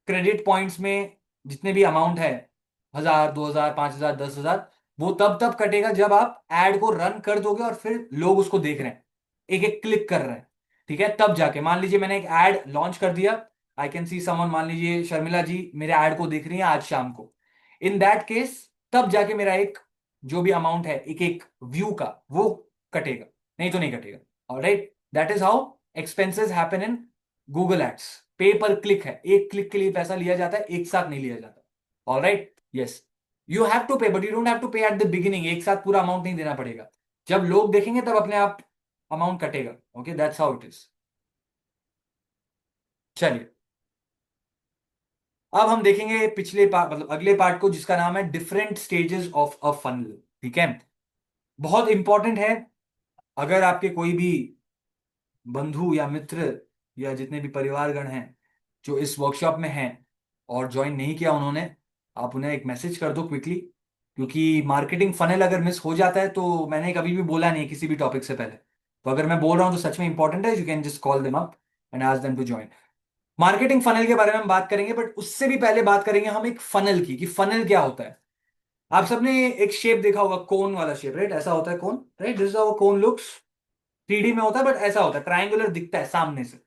क्रेडिट पॉइंट्स में जितने भी अमाउंट है, 1000, 2000, 5000, 10,000, वो तब तब कटेगा जब आप एड को रन कर दोगे और फिर लोग उसको देख रहे हैं, एक एक क्लिक कर रहे हैं। ठीक है, तब जाके मान लीजिए मैंने एक एड लॉन्च कर दिया। आई कैन सी समवन, मान लीजिए शर्मिला जी मेरे एड को देख रही है आज शाम को। इन दैट केस तब जाके मेरा एक जो भी अमाउंट है एक एक व्यू का वो कटेगा, नहीं तो नहीं कटेगा। Alright, that is how expenses happen in Google ads. Pay पर क्लिक है, एक क्लिक के लिए पैसा लिया जाता है, एक साथ नहीं लिया जाता। Alright, yes. You have to pay but you don't have to pay at the beginning, एक साथ पूरा अमाउंट नहीं देना पड़ेगा। जब लोग देखेंगे तब अपने आप अमाउंट कटेगा। Okay, that's how it is. चलिए, अब हम देखेंगे पिछले पार्ट, मतलब अगले पार्ट को, जिसका नाम है different stages of a funnel. ठीक है, बहुत इंपॉर्टेंट है। अगर आपके कोई भी बंधु या मित्र या जितने भी परिवारगण हैं जो इस वर्कशॉप में हैं और ज्वाइन नहीं किया उन्होंने, आप उन्हें एक मैसेज कर दो क्विकली। क्योंकि मार्केटिंग फनल अगर मिस हो जाता है, तो मैंने कभी भी बोला नहीं है किसी भी टॉपिक से पहले, तो अगर मैं बोल रहा हूँ तो सच में इंपॉर्टेंट है। You can just call them up and ask them to join. Marketing funnel के बारे में हम बात करेंगे, बट उससे भी पहले बात करेंगे हम एक फनल की, कि फनल क्या होता है। आप सबने एक शेप देखा होगा, कोन वाला शेप, राइट? ऐसा होता है cone, right? This is how cone looks. 3D में होता है, बट ऐसा होता है, ट्रायंगुलर दिखता है सामने से।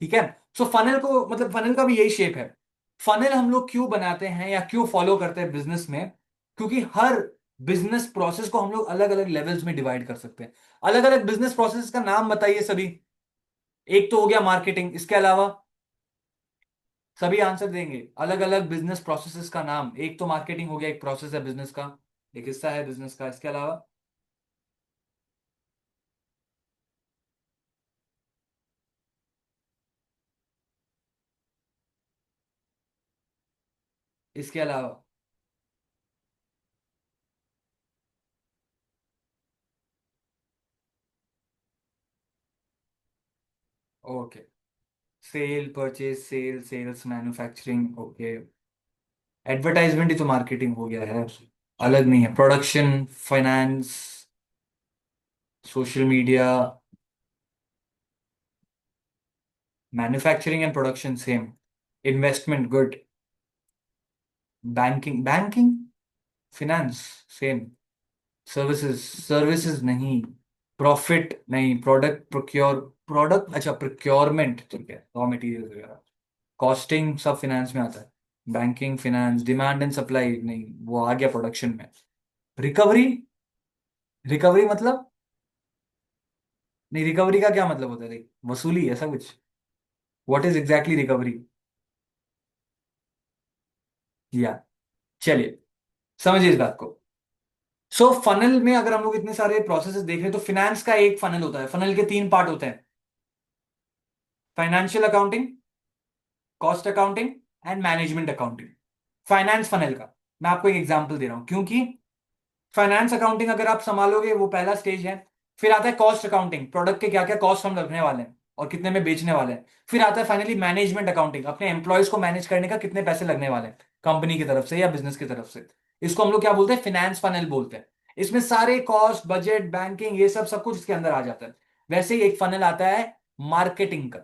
ठीक है। सो फनल को, मतलब फनल का भी यही शेप है। फनल हम लोग क्यों बनाते हैं या क्यों फॉलो करते हैं बिजनेस में? क्योंकि हर बिजनेस प्रोसेस को हम लोग अलग अलग लेवल्स में डिवाइड कर सकते हैं। अलग अलग बिजनेस प्रोसेस का नाम बताइए सभी। एक तो हो गया मार्केटिंग, इसके अलावा सभी आंसर देंगे। अलग अलग बिजनेस प्रोसेसेस का नाम, एक तो मार्केटिंग हो गया, एक प्रोसेस है बिजनेस का, एक हिस्सा है बिजनेस का। इसके अलावा, इसके अलावा, okay. Sale, purchase, sale, sales, manufacturing, okay. Advertisement ही तो मार्केटिंग हो गया है, अलग नहीं है। Production, finance, social media, manufacturing and production same. Investment, good. Banking, banking, finance, same. Services, services नहीं। प्रॉफिट नहीं। प्रोडक्ट प्रोक्योर, प्रोडक्ट, अच्छा प्रोक्योरमेंट, ठीक है, रॉ मटेरियल वगैरह। कॉस्टिंग सब फिनेंस में आता है। Banking, finance, demand and supply नहीं, वो आ गया प्रोडक्शन में। रिकवरी, रिकवरी मतलब, नहीं, रिकवरी का क्या मतलब होता है? वसूली, ऐसा कुछ? What is exactly recovery? या, चलिए समझिए इस बात को। सो फनल में अगर हम लोग इतने सारे प्रोसेसेस देख रहे हैं, तो फिनेंस का एक फनल होता है। फनल के 3 पार्ट होते हैं: financial accounting, cost accounting and management accounting. Finance funnel का मैं आपको एक एग्जांपल दे रहा हूं, क्योंकि फाइनेंस अकाउंटिंग अगर आप संभालोगे वो पहला स्टेज है। फिर आता है कॉस्ट अकाउंटिंग, प्रोडक्ट के क्या क्या कॉस्ट हम रखने वाले हैं और कितने में बेचने वाले हैं। फिर आता है फाइनली मैनेजमेंट अकाउंटिंग, अपने एम्प्लॉयज को मैनेज करने का कितने पैसे लगने वाले हैं, कंपनी की तरफ से या बिजनेस की तरफ से। इसको हम लोग क्या बोलते हैं, फाइनेंस फनल बोलते हैं। इसमें सारे कॉस्ट, बजट, बैंकिंग, ये सब सब कुछ इसके अंदर आ जाता है। वैसे ही एक फनल आता है मार्केटिंग का।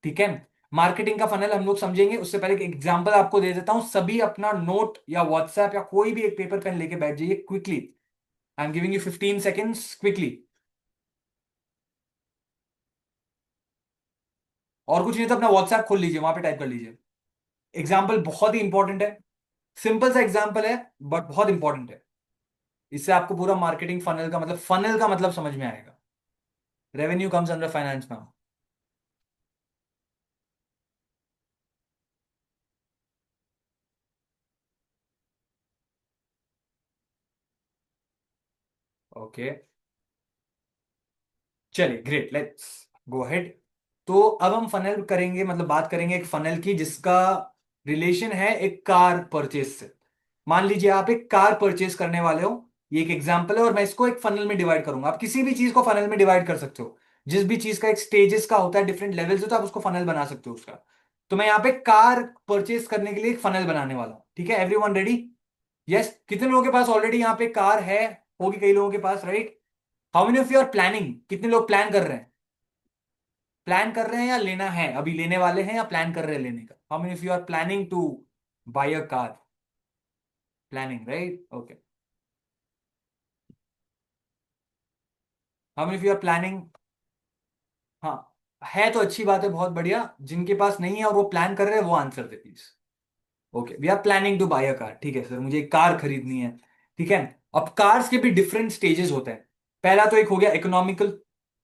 ठीक है, मार्केटिंग का फनल हम लोग समझेंगे, उससे पहले एक एग्जांपल आपको दे देता हूं। सभी अपना नोट या व्हाट्सएप या कोई भी एक पेपर पेन लेके बैठ जाइए quickly. I am giving you 15 seconds quickly. और कुछ नहीं तो अपना व्हाट्सएप खोल लीजिए, वहां पे टाइप कर लीजिए। एग्जाम्पल बहुत ही इंपॉर्टेंट है, सिंपल सा एग्जाम्पल है बट बहुत इंपॉर्टेंट है। इससे आपको पूरा मार्केटिंग फनल का मतलब समझ में आएगा। रेवेन्यू कम्स अंडर फाइनेंस में। ओके, चलिए ग्रेट, लेट्स गो अहेड। तो अब हम फनल करेंगे, मतलब बात करेंगे एक फनल की जिसका रिलेशन है एक कार परचेज से। मान लीजिए आप एक कार परचेज करने वाले हो, ये एक एग्जांपल है, और मैं इसको एक फनल में डिवाइड करूंगा। आप किसी भी चीज को फनल में डिवाइड कर सकते हो, जिस भी चीज का एक स्टेजेस का होता है, डिफरेंट लेवल्स होता है, आप उसको फनल बना सकते हो उसका। तो मैं यहाँ पे कार परचेज करने के लिए एक फनल बनाने वाला हूँ। ठीक है, एवरीवन रेडी? यस, कितने लोगों के पास ऑलरेडी यहाँ पे कार है? होगी कई लोगों के पास, right? How many of you are planning? कितने लोग प्लान कर रहे हैं? प्लान कर रहे हैं या लेना है, अभी लेने वाले हैं या प्लान कर रहे हैं लेने का? How many of you are planning to buy a car? Planning, right? Okay. How many of you are planning? हाँ, है तो अच्छी बात है, बहुत बढ़िया। जिनके पास नहीं है और वो प्लान कर रहे हैं वो आंसर दे please. Okay, we are planning to buy a car. ठीक है सर, मुझे एक कार खरीदनी है। ठीक है, अब कार्स के भी डिफरेंट स्टेजेस होते हैं। पहला तो एक हो गया इकोनॉमिकल,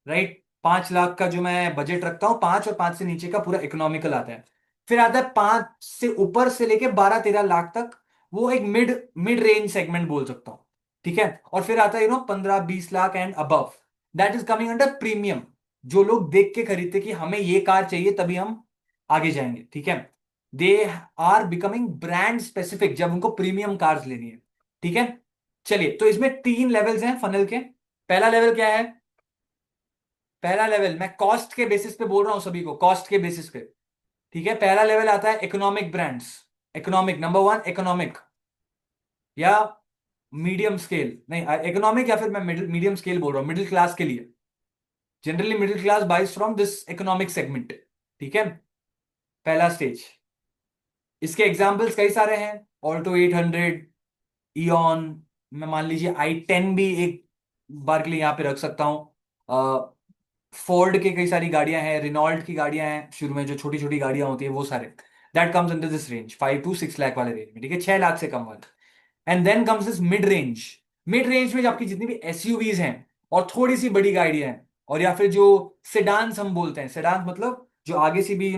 राइट? 5 लाख का जो मैं बजट रखता हूँ, 5 और 5 से नीचे का पूरा इकोनॉमिकल आता है। फिर आता है 5 से ऊपर से लेके 12-13 लाख तक, वो एक मिड मिड रेंज सेगमेंट बोल सकता हूँ। ठीक है, और फिर आता है 15-20 lakh and above, that is coming under premium. जो लोग देख के खरीदते कि हमें ये कार चाहिए तभी हम आगे जाएंगे। ठीक है, they are becoming brand specific जब उनको प्रीमियम कार्स लेनी है। ठीक है, चलिए, तो इसमें 3 लेवल्स हैं फनल के। पहला लेवल क्या है? पहला लेवल मैं कॉस्ट के बेसिस पे बोल रहा हूं सभी को, कॉस्ट के बेसिस पे। ठीक है, पहला लेवल आता है economic brands. Economic, number one economic, या मीडियम स्केल, नहीं इकोनॉमिक, या फिर मैं मीडियम स्केल बोल रहा हूं, मिडिल क्लास के लिए। Generally middle class buys from this economic segment. ठीक है, पहला स्टेज। इसके एग्जाम्पल्स कई सारे हैं। ऑल्टो 800, ईऑन, मैं मान लीजिए i10 भी एक बार के लिए यहाँ पे रख सकता हूँ। फोर्ड के कई सारी गाड़ियां हैं, रिनॉल्ट की गाड़ियां हैं, शुरू में जो छोटी छोटी गाड़ियां होती है वो सारे। That comes under this range, 5 to 6 lakh वाले रेंज में। ठीक है, 6 लाख से कम वाले। And then comes this mid range. Mid range में जो आपकी जितनी भी एसयूवीज हैं और थोड़ी सी बड़ी गाड़ियां हैं, और या फिर जो सेडान्स हम बोलते हैं, सेडान्स मतलब जो आगे से भी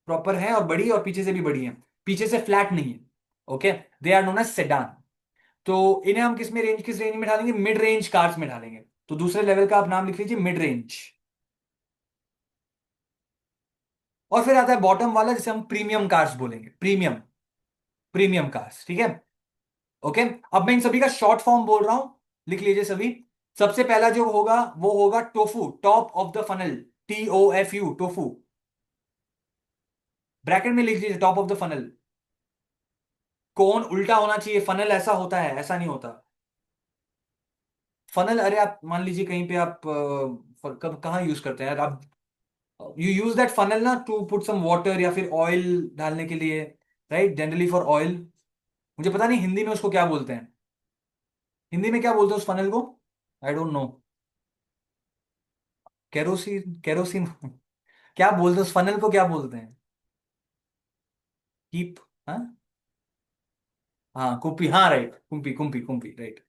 प्रॉपर है और बड़ी, और पीछे से भी बड़ी है, पीछे से फ्लैट नहीं है। Okay, they are known as sedan. तो इन्हें हम किस रेंज में ढालेंगे? मिड रेंज कार्स में ढालेंगे। तो दूसरे लेवल का आप नाम लिख लीजिए मिड रेंज। और फिर आता है बॉटम वाला, जिसे हम प्रीमियम कार्स बोलेंगे, प्रीमियम, प्रीमियम कार्स। ठीक है, ओके। अब मैं इन सभी का शॉर्ट फॉर्म बोल रहा हूं, लिख लीजिए सभी। सबसे पहला जो होगा वो होगा tofu, top of the funnel. TOFU, tofu. Bracket में लिख लीजिए टॉप ऑफ द फनल। कौन उल्टा होना चाहिए, फनल ऐसा होता है, ऐसा नहीं होता। फनल, अरे आप मान लीजिए कहीं पे आप कब कहाँ यूज करते हैं यार आप? यू यूज दैट फनल ना टू पुट सम वाटर या फिर ऑयल डालने के लिए, राइट? Generally for oil. मुझे पता नहीं हिंदी में उसको क्या बोलते हैं। हिंदी में क्या बोलते हैं उस फनल को? आई डोंट नो। केरोसिन, केरोसिन क्या बोलते हैं उस फनल को, क्या बोलते हैं? कीप, हाँ, हाँ कुप्पी, हाँ राइट, कुम्पी, कुम्पी, कुम्पी, राइट।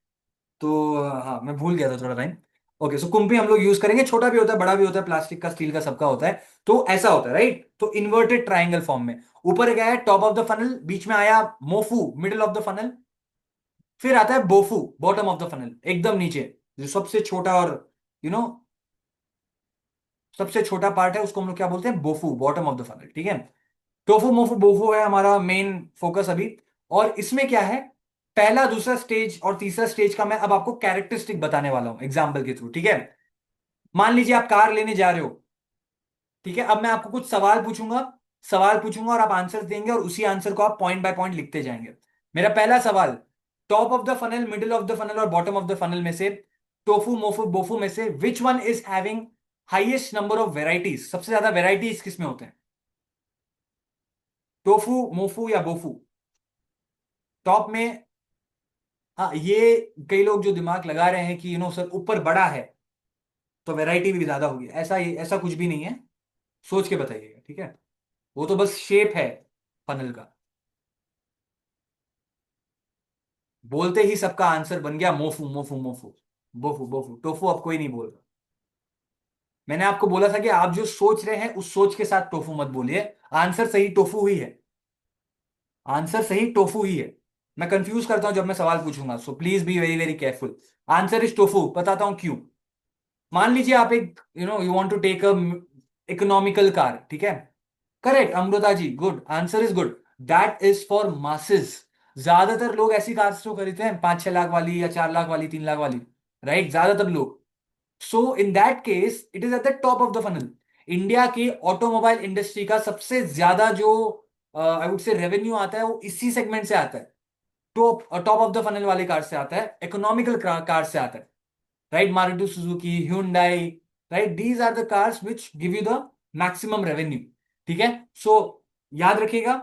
तो हाँ, मैं भूल गया था थोड़ा टाइम। ओके, सो कुम्पी हम लोग यूज करेंगे, छोटा भी होता है, बड़ा भी होता है, प्लास्टिक का, स्टील का, सबका होता है। तो ऐसा होता है, राइट? तो इन्वर्टेड ट्राइंगल फॉर्म में ऊपर क्या है? टॉप ऑफ द फनल, बीच में आया मोफू, मिडिल ऑफ द फनल। फिर आता है बोफू, बॉटम ऑफ द फनल, एकदम नीचे, जो सबसे छोटा और यू नो सबसे छोटा पार्ट है, उसको हम लोग क्या बोलते हैं? बोफू, बॉटम ऑफ द फनल। ठीक है, टोफू मोफू बोफू है हमारा मेन फोकस अभी। और इसमें क्या है? पहला, दूसरा स्टेज और तीसरा स्टेज का मैं अब आपको कैरेक्टरिस्टिक बताने वाला हूं एग्जाम्पल के थ्रू। ठीक है, मान लीजिए आप कार लेने जा रहे हो। ठीक है, अब मैं आपको कुछ सवाल पूछूंगा और आप आंसर देंगे, और उसी आंसर को आप पॉइंट बाय पॉइंट लिखते जाएंगे। मेरा पहला सवाल, top of the funnel, middle of the funnel और बॉटम ऑफ द फनल में से, टोफू मोफू बोफू में से which one is having highest number of varieties? सबसे ज्यादा वेराइटीज किस में होते हैं? टोफू, मोफू या बोफू? टॉप में? हाँ, ये कई लोग जो दिमाग लगा रहे हैं कि सर ऊपर बड़ा है तो वैरायटी भी ज्यादा होगी, ऐसा कुछ भी नहीं है। सोच के बताइएगा, ठीक है? वो तो बस शेप है फनल का। बोलते ही सबका आंसर बन गया मोफू मोफू मोफू। बोफू बोफू, टोफू अब कोई नहीं बोल रहा। मैंने आपको बोला था कि आप जो सोच रहे हैं उस सोच के साथ टोफू मत बोलिए। आंसर सही टोफू ही है। आंसर सही टोफू ही है। मैं कंफ्यूज करता हूं जब मैं सवाल पूछूंगा, so please be very very careful. Answer is tofu, बताता हूं क्यों। मान लीजिए आप एक you want to take a economical car, ठीक है? Correct Amrita ji, good answer is good. That is for masses. ज्यादातर लोग ऐसी कार्स तो खरीदते हैं 5-6 लाख वाली या 4 लाख वाली, 3 लाख वाली, राइट? ज्यादातर लोग। So in that case it is at the top of the funnel. India की ऑटोमोबाइल इंडस्ट्री का सबसे ज्यादा जो आई वुड से रेवेन्यू आता है वो इसी सेगमेंट से आता है। Top top of the funnel वाले कार से आता है, इकोनॉमिकल कार से आता है, right? Maruti Suzuki, Hyundai, right? These are the cars which give you the maximum revenue. ठीक है? सो याद रखिएगा,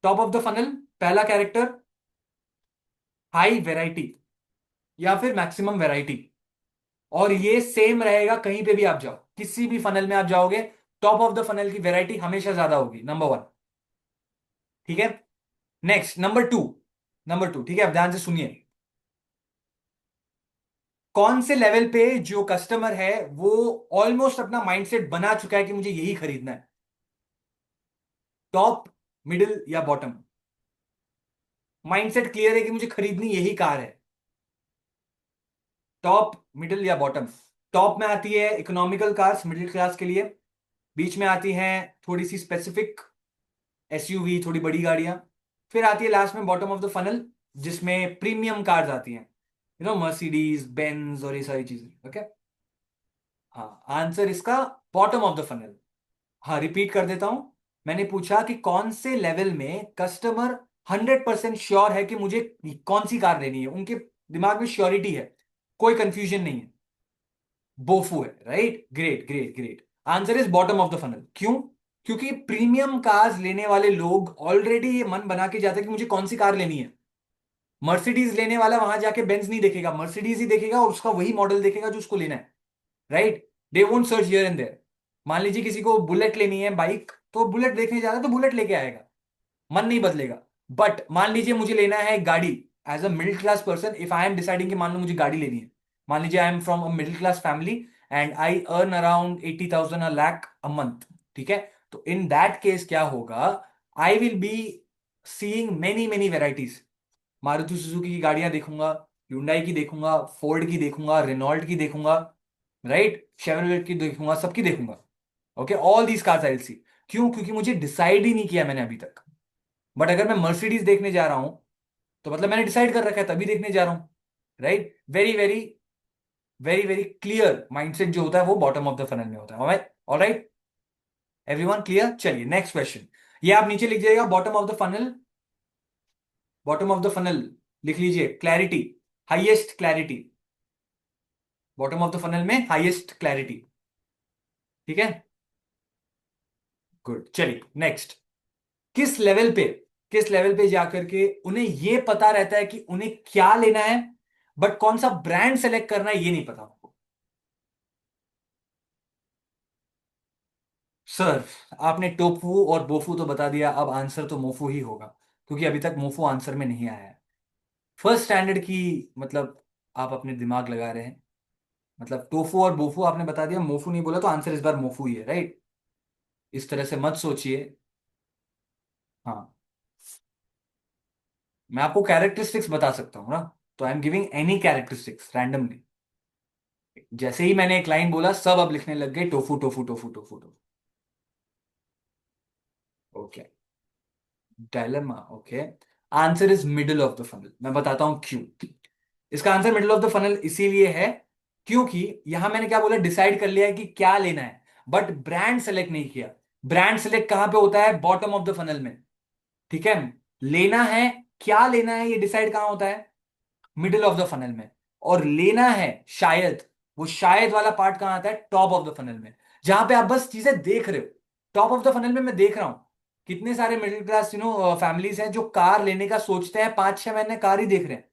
टॉप ऑफ द फनल पहला कैरेक्टर हाई वेराइटी या फिर मैक्सिमम वेराइटी। और ये सेम रहेगा कहीं पे भी आप जाओ, किसी भी फनल में आप जाओगे, टॉप ऑफ द फनल की वेराइटी हमेशा ज्यादा होगी, नंबर वन। ठीक है? Next number two. Number two, ठीक है? आप ध्यान से सुनिए। कौन से लेवल पे जो कस्टमर है वो ऑलमोस्ट अपना माइंडसेट बना चुका है कि मुझे यही खरीदना है? टॉप, मिडिल या बॉटम? माइंडसेट क्लियर है कि मुझे खरीदनी यही कार है? टॉप, मिडिल या बॉटम? टॉप में आती है इकोनॉमिकल कार्स मिडिल क्लास के लिए, बीच में आती हैं थोड़ी सी स्पेसिफिक एसयूवी, थोड़ी बड़ी गाड़ियां, फिर आती है लास्ट में बॉटम ऑफ द फनल जिसमें प्रीमियम कार्स आती हैं, मर्सिडीज बेंज और ये सारी चीजें। ओके? हाँ, आंसर इसका बॉटम ऑफ द फनल। हाँ, रिपीट कर देता हूं। मैंने पूछा कि कौन से लेवल में कस्टमर 100% श्योर है कि मुझे कौन सी कार लेनी है, उनके दिमाग में श्योरिटी है, कोई कंफ्यूजन नहीं है। बोफू है, right? Great great great. Answer is bottom of the funnel. क्यों? क्योंकि प्रीमियम कार्स लेने वाले लोग ऑलरेडी ये मन बना के जाते हैं कि मुझे कौन सी कार लेनी है। मर्सिडीज लेने वाला वहां जाके बेंज नहीं देखेगा, मर्सिडीज ही देखेगा और उसका वही मॉडल देखेगा जो उसको लेना है, right? They won't search here and there. मान लीजिए किसी को बुलेट लेनी है, बाइक, तो बुलेट देखने जा रहा है तो बुलेट लेके आएगा, मन नहीं बदलेगा। बट मान लीजिए मुझे लेना है एक गाड़ी, as a middle class person, if I am deciding कि मान लो मुझे गाड़ी लेनी है, मान लीजिए I am from a middle class family and I earn around 80,000 a lakh a month, ठीक है? तो इन दैट केस क्या होगा? I will be seeing many many varieties. Maruti Suzuki की गाड़ियां देखूंगा, Hyundai की देखूंगा, फोर्ड की देखूंगा, रेनॉल्ट की देखूंगा, राइट? शेवरलेट की देखूंगा, सबकी देखूंगा। Okay, all these cars I will see. क्यों? क्योंकि मुझे डिसाइड ही नहीं किया मैंने अभी तक। बट अगर मैं मर्सिडीज देखने जा रहा हूं तो मतलब मैंने डिसाइड कर रखा है तभी देखने जा रहा हूं, right? Very very very very clear mindset जो होता है वो बॉटम ऑफ द फनल में होता है। ऑलराइट? Alright, everyone clear? चलिए नेक्स्ट क्वेश्चन। ये आप नीचे लिख जाइएगा, bottom of the funnel. Bottom of the funnel लिख लीजिए, clarity, highest clarity. Bottom of the funnel में हाईएस्ट क्लैरिटी, ठीक है? गुड, चलिए नेक्स्ट। किस लेवल पे, किस लेवल पे जाकर के उन्हें यह पता रहता है कि उन्हें क्या लेना है, बट कौन सा ब्रांड सेलेक्ट करना है ये नहीं पता उनको? सर, आपने टोफू और बोफू तो बता दिया, अब आंसर तो मोफू ही होगा, क्योंकि अभी तक मोफू आंसर में नहीं आया है। फर्स्ट स्टैंडर्ड की, मतलब आप अपने दिमाग लगा रहे हैं। मतलब टोफू और बोफू आपने बता दिया, मोफू नहीं बोला, तो आंसर इस बार मोफू ही है, राइट? इस तरह से मत सोचिए। हाँ, मैं आपको कैरेक्टरिस्टिक्स बता सकता हूँ ना, तो I am giving any characteristics randomly. जैसे ही मैंने एक लाइन बोला सब अब लिखने लग गए tofu tofu tofu tofu tofu. Okay, dilemma, okay. Answer is middle of the funnel. मैं बताता हूं क्यों। इसका answer middle of the funnel इसीलिए है क्योंकि यहां मैंने क्या बोला, डिसाइड कर लिया है कि क्या लेना है, बट ब्रांड सेलेक्ट नहीं किया। ब्रांड सेलेक्ट कहां पे होता है? बॉटम ऑफ द फनल में, ठीक है? लेना है, क्या लेना है ये डिसाइड कहां होता है? मिडिल ऑफ द फनल में, और लेना है शायद, वो शायद वाला पार्ट कहाँ आता है, टॉप ऑफ द फनल में, जहां पे आप बस चीजें देख रहे हो। टॉप ऑफ द फनल में मैं देख रहा हूं कितने सारे मिडिल क्लास फैमिलीज हैं जो कार लेने का सोचते हैं, 5-6 महीने कार ही देख रहे हैं।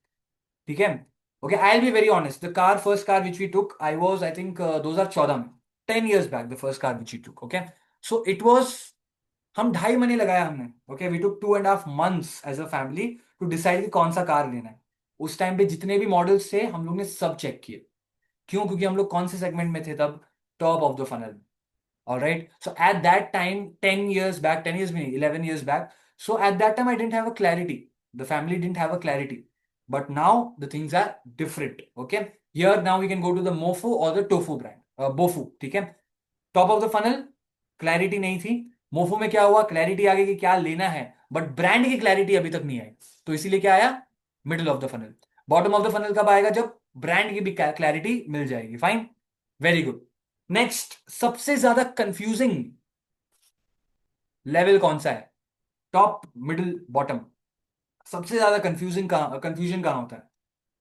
ठीक है। Okay, I will be very honest, the car first car which we took, I was I think 2014 में, 10 years back, the first car which we took. Okay, so it was, हम 2.5 महीने लगाया हमने। Okay, we took 2.5 months as a family to decide कि कौन सा car लेना है। उस टाइम पे जितने भी मॉडल्स थे हम लोग ने सब चेक किए। क्यों? क्योंकि हम लोग कौन से सेगमेंट में थे तब, top of the funnel. All right. So at that time, 10 years back, 10 years, maybe 11 years back. So at that time, I didn't have a clarity. The family didn't have a clarity. But now the things are different. Okay. Here now we can go to the Mofu or the Tofu brand. Bofu. ठीक है। Top of the funnel clarity नहीं थी। मोफो में क्या हुआ, clarity आ गई कि क्या लेना है, बट ब्रांड की क्लैरिटी अभी तक नहीं आई। तो इसीलिए क्या आया, middle of the funnel. Bottom of the funnel कब आएगा, जब ब्रांड की भी क्लैरिटी मिल जाएगी। Fine, very good. नेक्स्ट, सबसे ज्यादा कंफ्यूजिंग लेवल कौन सा है, टॉप, मिडिल, बॉटम? सबसे ज्यादा कंफ्यूजन कहाँ होता है,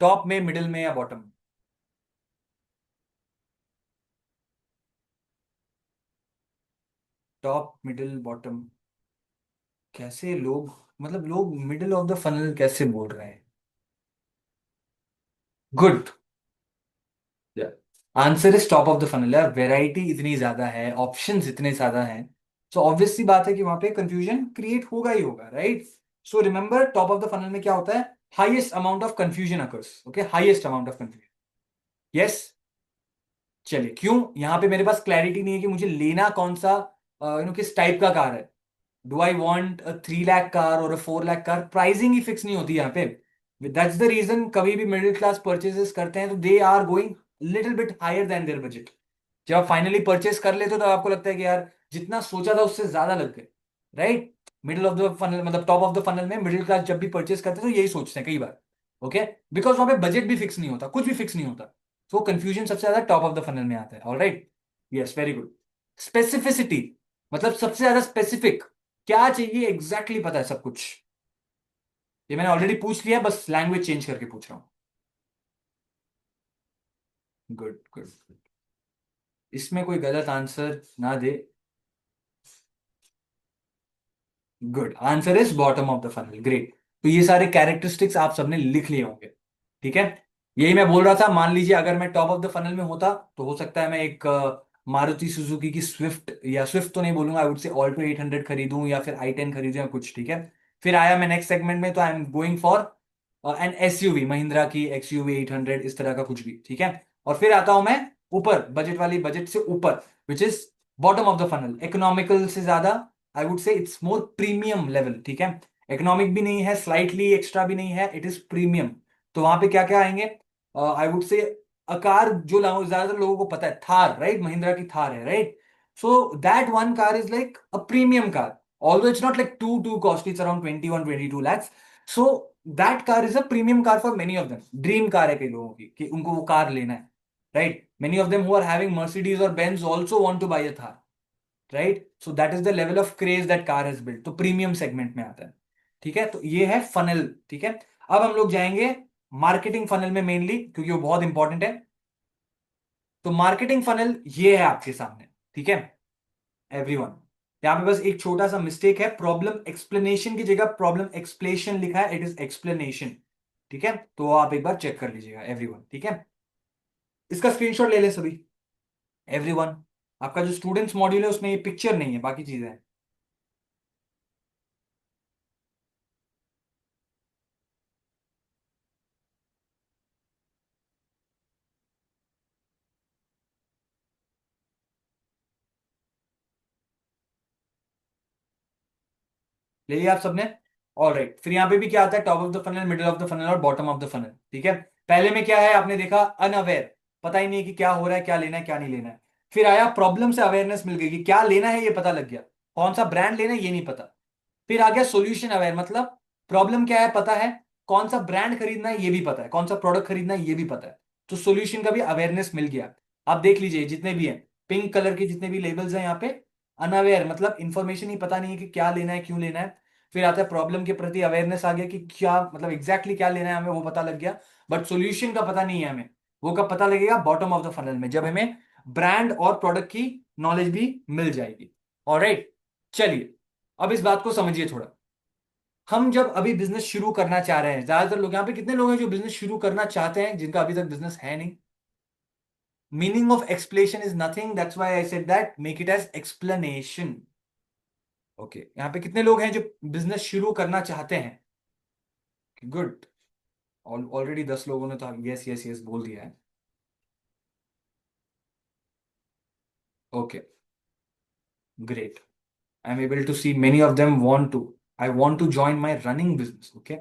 टॉप में, मिडिल में, या बॉटम में? टॉप, मिडिल, बॉटम, कैसे लोग, मतलब लोग मिडिल ऑफ द फनल कैसे बोल रहे हैं? Good, answer is top of the funnel. यार वेराइटी इतनी ज्यादा है, ऑप्शंस इतने ज्यादा हैं, तो ऑब्वियस सी बात है कि वहां पे कंफ्यूजन क्रिएट होगा ही होगा, right? So remember, top of the funnel में क्या होता है, highest amount of confusion occurs. Okay, highest amount of confusion. Yes. चलिए, क्यों? यहां पे मेरे पास क्लैरिटी नहीं है कि मुझे लेना कौन सा, किस टाइप का कार है। Do I want a 3 lakh car और अ 4 लाख कार? प्राइसिंग ही फिक्स नहीं होती यहाँ पे। दैट्स द रीजन कभी भी मिडिल क्लास परचेजेस करते हैं तो they are going little bit higher than their budget. जब आप फाइनली परचेस कर लेते हो तो आपको लगता है कि यार जितना सोचा था उससे ज्यादा लग गए, right? Middle of the funnel, मतलब टॉप ऑफ द फनल में मिडिल क्लास जब भी परचेस करते हैं तो यही सोचते हैं कई बार। ओके, बिकॉज वहां पे बजट भी फिक्स नहीं होता, कुछ भी फिक्स नहीं होता। तो कंफ्यूजन सबसे ज्यादा टॉप ऑफ द फनल में आता है। Alright, yes, very good. Specificity, मतलब सबसे ज्यादा स्पेसिफिक, क्या चाहिए एग्जैक्टली exactly पता है सब कुछ। ये मैंने ऑलरेडी पूछ लिया, बस लैंग्वेज चेंज करके पूछ रहा हूँ। गुड गुड, इसमें कोई गलत आंसर ना दे। Good, answer is bottom of the funnel. Great. तो ये सारे कैरेक्टरिस्टिक्स आप सबने लिख लिए होंगे। ठीक है, यही मैं बोल रहा था, मान लीजिए अगर मैं टॉप ऑफ द फनल में होता तो हो सकता है मैं एक मारुति सुजुकी की स्विफ्ट, या स्विफ्ट तो नहीं बोलूंगा, आई वुड से ऑल्टो 800 खरीदूं, या फिर i10 खरीदूं, या कुछ। ठीक है, फिर आया मैं नेक्स्ट सेगमेंट में, तो I am going for an SUV, Mahindra की एक्सयूवी 800, इस तरह का कुछ भी। ठीक है, और फिर आता हूं मैं ऊपर, बजट वाली, बजट से ऊपर, which is bottom of the funnel, economical से ज्यादा, I would say it's more premium level. ठीक है, इकोनॉमिक भी नहीं है, स्लाइटली एक्स्ट्रा भी नहीं है, इट इज प्रीमियम। तो वहां पे क्या क्या आएंगे, I would say a car जो ज्यादातर लोगों को पता है, थार, राइट? महिंद्रा की थार है, right? So that one car is like a premium car, although it's not like too costly, it's around 21-22 lakhs. So that car is a premium car for many of them, dream car है कई लोगों की कि उनको वो car लेना है, right? Many of them who are having Mercedes or Benz also want to buy a Thar, right? So that is the level of craze that car has built, तो प्रीमियम सेगमेंट में आता है। ठीक है, तो ये है फनल। ठीक है, अब हम लोग जाएंगे मार्केटिंग फनल में मेनली, क्योंकि वो बहुत इंपॉर्टेंट है। तो मार्केटिंग फनल ये है आपके सामने। ठीक है एवरीवन, यहां पे बस एक छोटा सा मिस्टेक है, प्रॉब्लम एक्सप्लेनेशन की जगह प्रॉब्लम एक्सप्लेशन लिखा है, इट इज एक्सप्लेनेशन। ठीक है, तो आप एक बार चेक कर लीजिएगा एवरीवन। ठीक है, इसका स्क्रीनशॉट ले ले सभी, एवरीवन। आपका जो स्टूडेंट्स मॉड्यूल है उसमें ये पिक्चर नहीं है, बाकी चीजें हैं। ले लिया आप सबने? ऑल राइट, फिर यहाँ पे भी क्या आता है, top of the funnel, middle of the funnel और बॉटम ऑफ द फनल। ठीक है, पहले में क्या है आपने देखा, अनअवेयर, पता ही नहीं है कि क्या हो रहा है, क्या लेना है, क्या नहीं लेना है। फिर आया प्रॉब्लम से अवेयरनेस मिल गई कि क्या लेना है ये पता लग गया, कौन सा ब्रांड लेना है ये नहीं पता। फिर आ गया सॉल्यूशन अवेयर, मतलब प्रॉब्लम क्या है पता है, कौन सा ब्रांड खरीदना है ये भी पता है, कौन सा प्रोडक्ट खरीदना है ये भी पता है। तो सॉल्यूशन का भी अवेयरनेस मिल गया। आप देख लीजिए जितने भी हैं, पिंक कलर के जितने भी लेबल्स हैं यहाँ पे, अनअवेयर मतलब इंफॉर्मेशन ही पता नहीं है कि क्या लेना है, क्यों लेना है। फिर आता है प्रॉब्लम के प्रति अवेयरनेस आ गया कि क्या मतलब एग्जैक्टली क्या लेना है हमें, वो पता लग गया। बट सॉल्यूशन का पता नहीं है हमें। वो कब पता लगेगा? बॉटम ऑफ द फनल में, जब हमें ब्रांड और प्रोडक्ट की नॉलेज भी मिल जाएगी। ऑलराइट, चलिए अब इस बात को समझिए थोड़ा। हम जब अभी बिजनेस शुरू करना चाह रहे हैं, ज्यादातर लोग, यहाँ पे कितने लोग हैं जो बिजनेस शुरू करना चाहते हैं जिनका अभी तक बिजनेस है नहीं? Meaning of explanation is nothing, that's why I said that make it as explanation. Okay, यहाँ पे कितने लोग हैं जो बिजनेस शुरू करना चाहते हैं? गुड। ऑलरेडी 10 लोगों ने तो यस यस यस बोल दिया है। Okay, great. I am able to see many of them want to, I want to join my running business. Okay,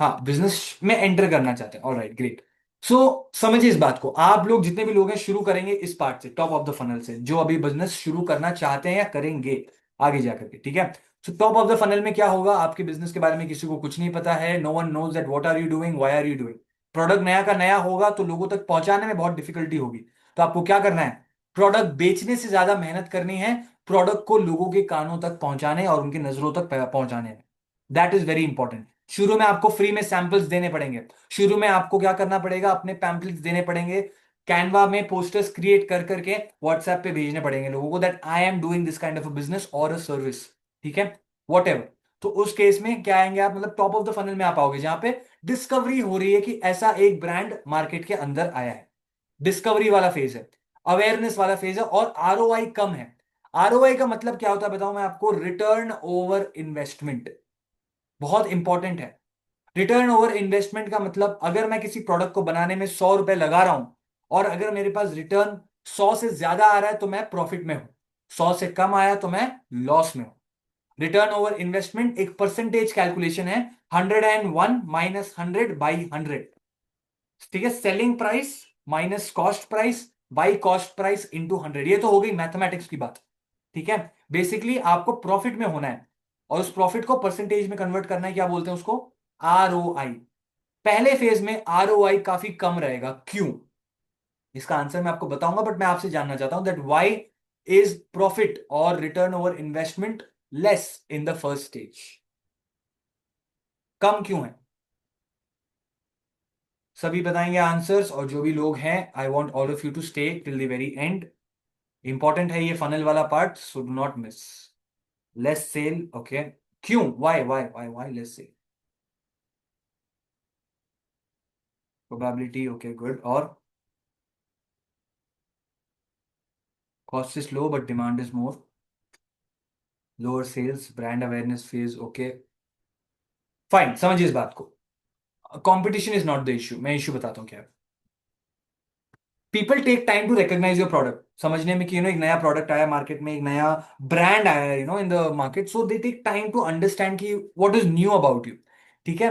हाँ, बिजनेस में एंटर करना चाहते हैं। Alright, great. सो समझिए इस बात को, आप लोग जितने भी लोग हैं शुरू करेंगे इस पार्ट से, टॉप ऑफ द फनल से, जो अभी बिजनेस शुरू करना चाहते हैं या करेंगे आगे जाकर के, ठीक है? So top of the funnel में क्या होगा? आपके बिजनेस के बारे में किसी को कुछ नहीं पता है, no one knows that what are you doing, why are you doing. Product नया का नया होगा तो लोगों तक पहुंचाने में बहुत डिफिकल्टी होगी। तो आपको क्या करना है? प्रोडक्ट बेचने से ज्यादा मेहनत करनी है प्रोडक्ट को लोगों के कानों तक पहुंचाने और उनकी नजरों तक पहुंचाने में। That is very important. शुरू में आपको फ्री में सैंपल्स देने पड़ेंगे। शुरू में आपको क्या करना पड़ेगा? अपने पैम्पलेट्स देने पड़ेंगे, कैनवा में पोस्टर्स क्रिएट कर करके व्हाट्सएप पे भेजने पड़ेंगे लोगों को, that I am doing this kind of a business और अ सर्विस। ठीक है, वॉट एवर। तो उस केस में क्या आएंगे आप? मतलब टॉप ऑफ द फनल में आप आओगे जहां पे डिस्कवरी हो रही है कि ऐसा एक ब्रांड मार्केट के अंदर आया है। डिस्कवरी वाला फेज है, अवेयरनेस वाला फेज है, और आरओआई कम है। आरओआई का मतलब क्या होता है बताऊं मैं आपको? Return over investment. बहुत इंपॉर्टेंट है। रिटर्न ओवर इन्वेस्टमेंट का मतलब, अगर मैं किसी प्रोडक्ट को बनाने में 100 रुपए लगा रहा हूं और अगर मेरे पास रिटर्न 100 से ज्यादा आ रहा है तो मैं प्रॉफिट में हूं, 100 से कम आया तो मैं लॉस में हूं। रिटर्न ओवर इन्वेस्टमेंट एक परसेंटेज कैलकुलेशन है, 101 माइनस 100/100। ठीक है, selling price minus cost price by cost price into 100। ये तो हो गई मैथमेटिक्स की बात। ठीक है, बेसिकली आपको प्रॉफिट में होना है और उस प्रॉफिट को परसेंटेज में कन्वर्ट करना है, क्या बोलते हैं उसको? आरओआई। पहले फेज में आरओआई काफी कम रहेगा, क्यों? इसका आंसर मैं आपको बताऊंगा, बट मैं आपसे जानना चाहता हूं दैट व्हाई इज प्रॉफिट और return over investment less in the first stage? कम क्यों है? सभी बताएंगे आंसर्स, और जो भी लोग हैं, I want all of you to stay till the very end. Important है ये फनल वाला part, so do not miss. Less sale, okay. क्यों? Why why why why less sale? Probability, okay good. और cost is low but demand is more, lower sales, brand awareness phase, okay fine. समझिए इस बात को, competition is not the issue. मैं issue बताता हूँ क्या है। People take time to recognise your product, समझने में कि एक नया प्रोडक्ट आया मार्केट में, एक नया ब्रांड आया है in the market, so they take time to understand कि what is new about you. ठीक है,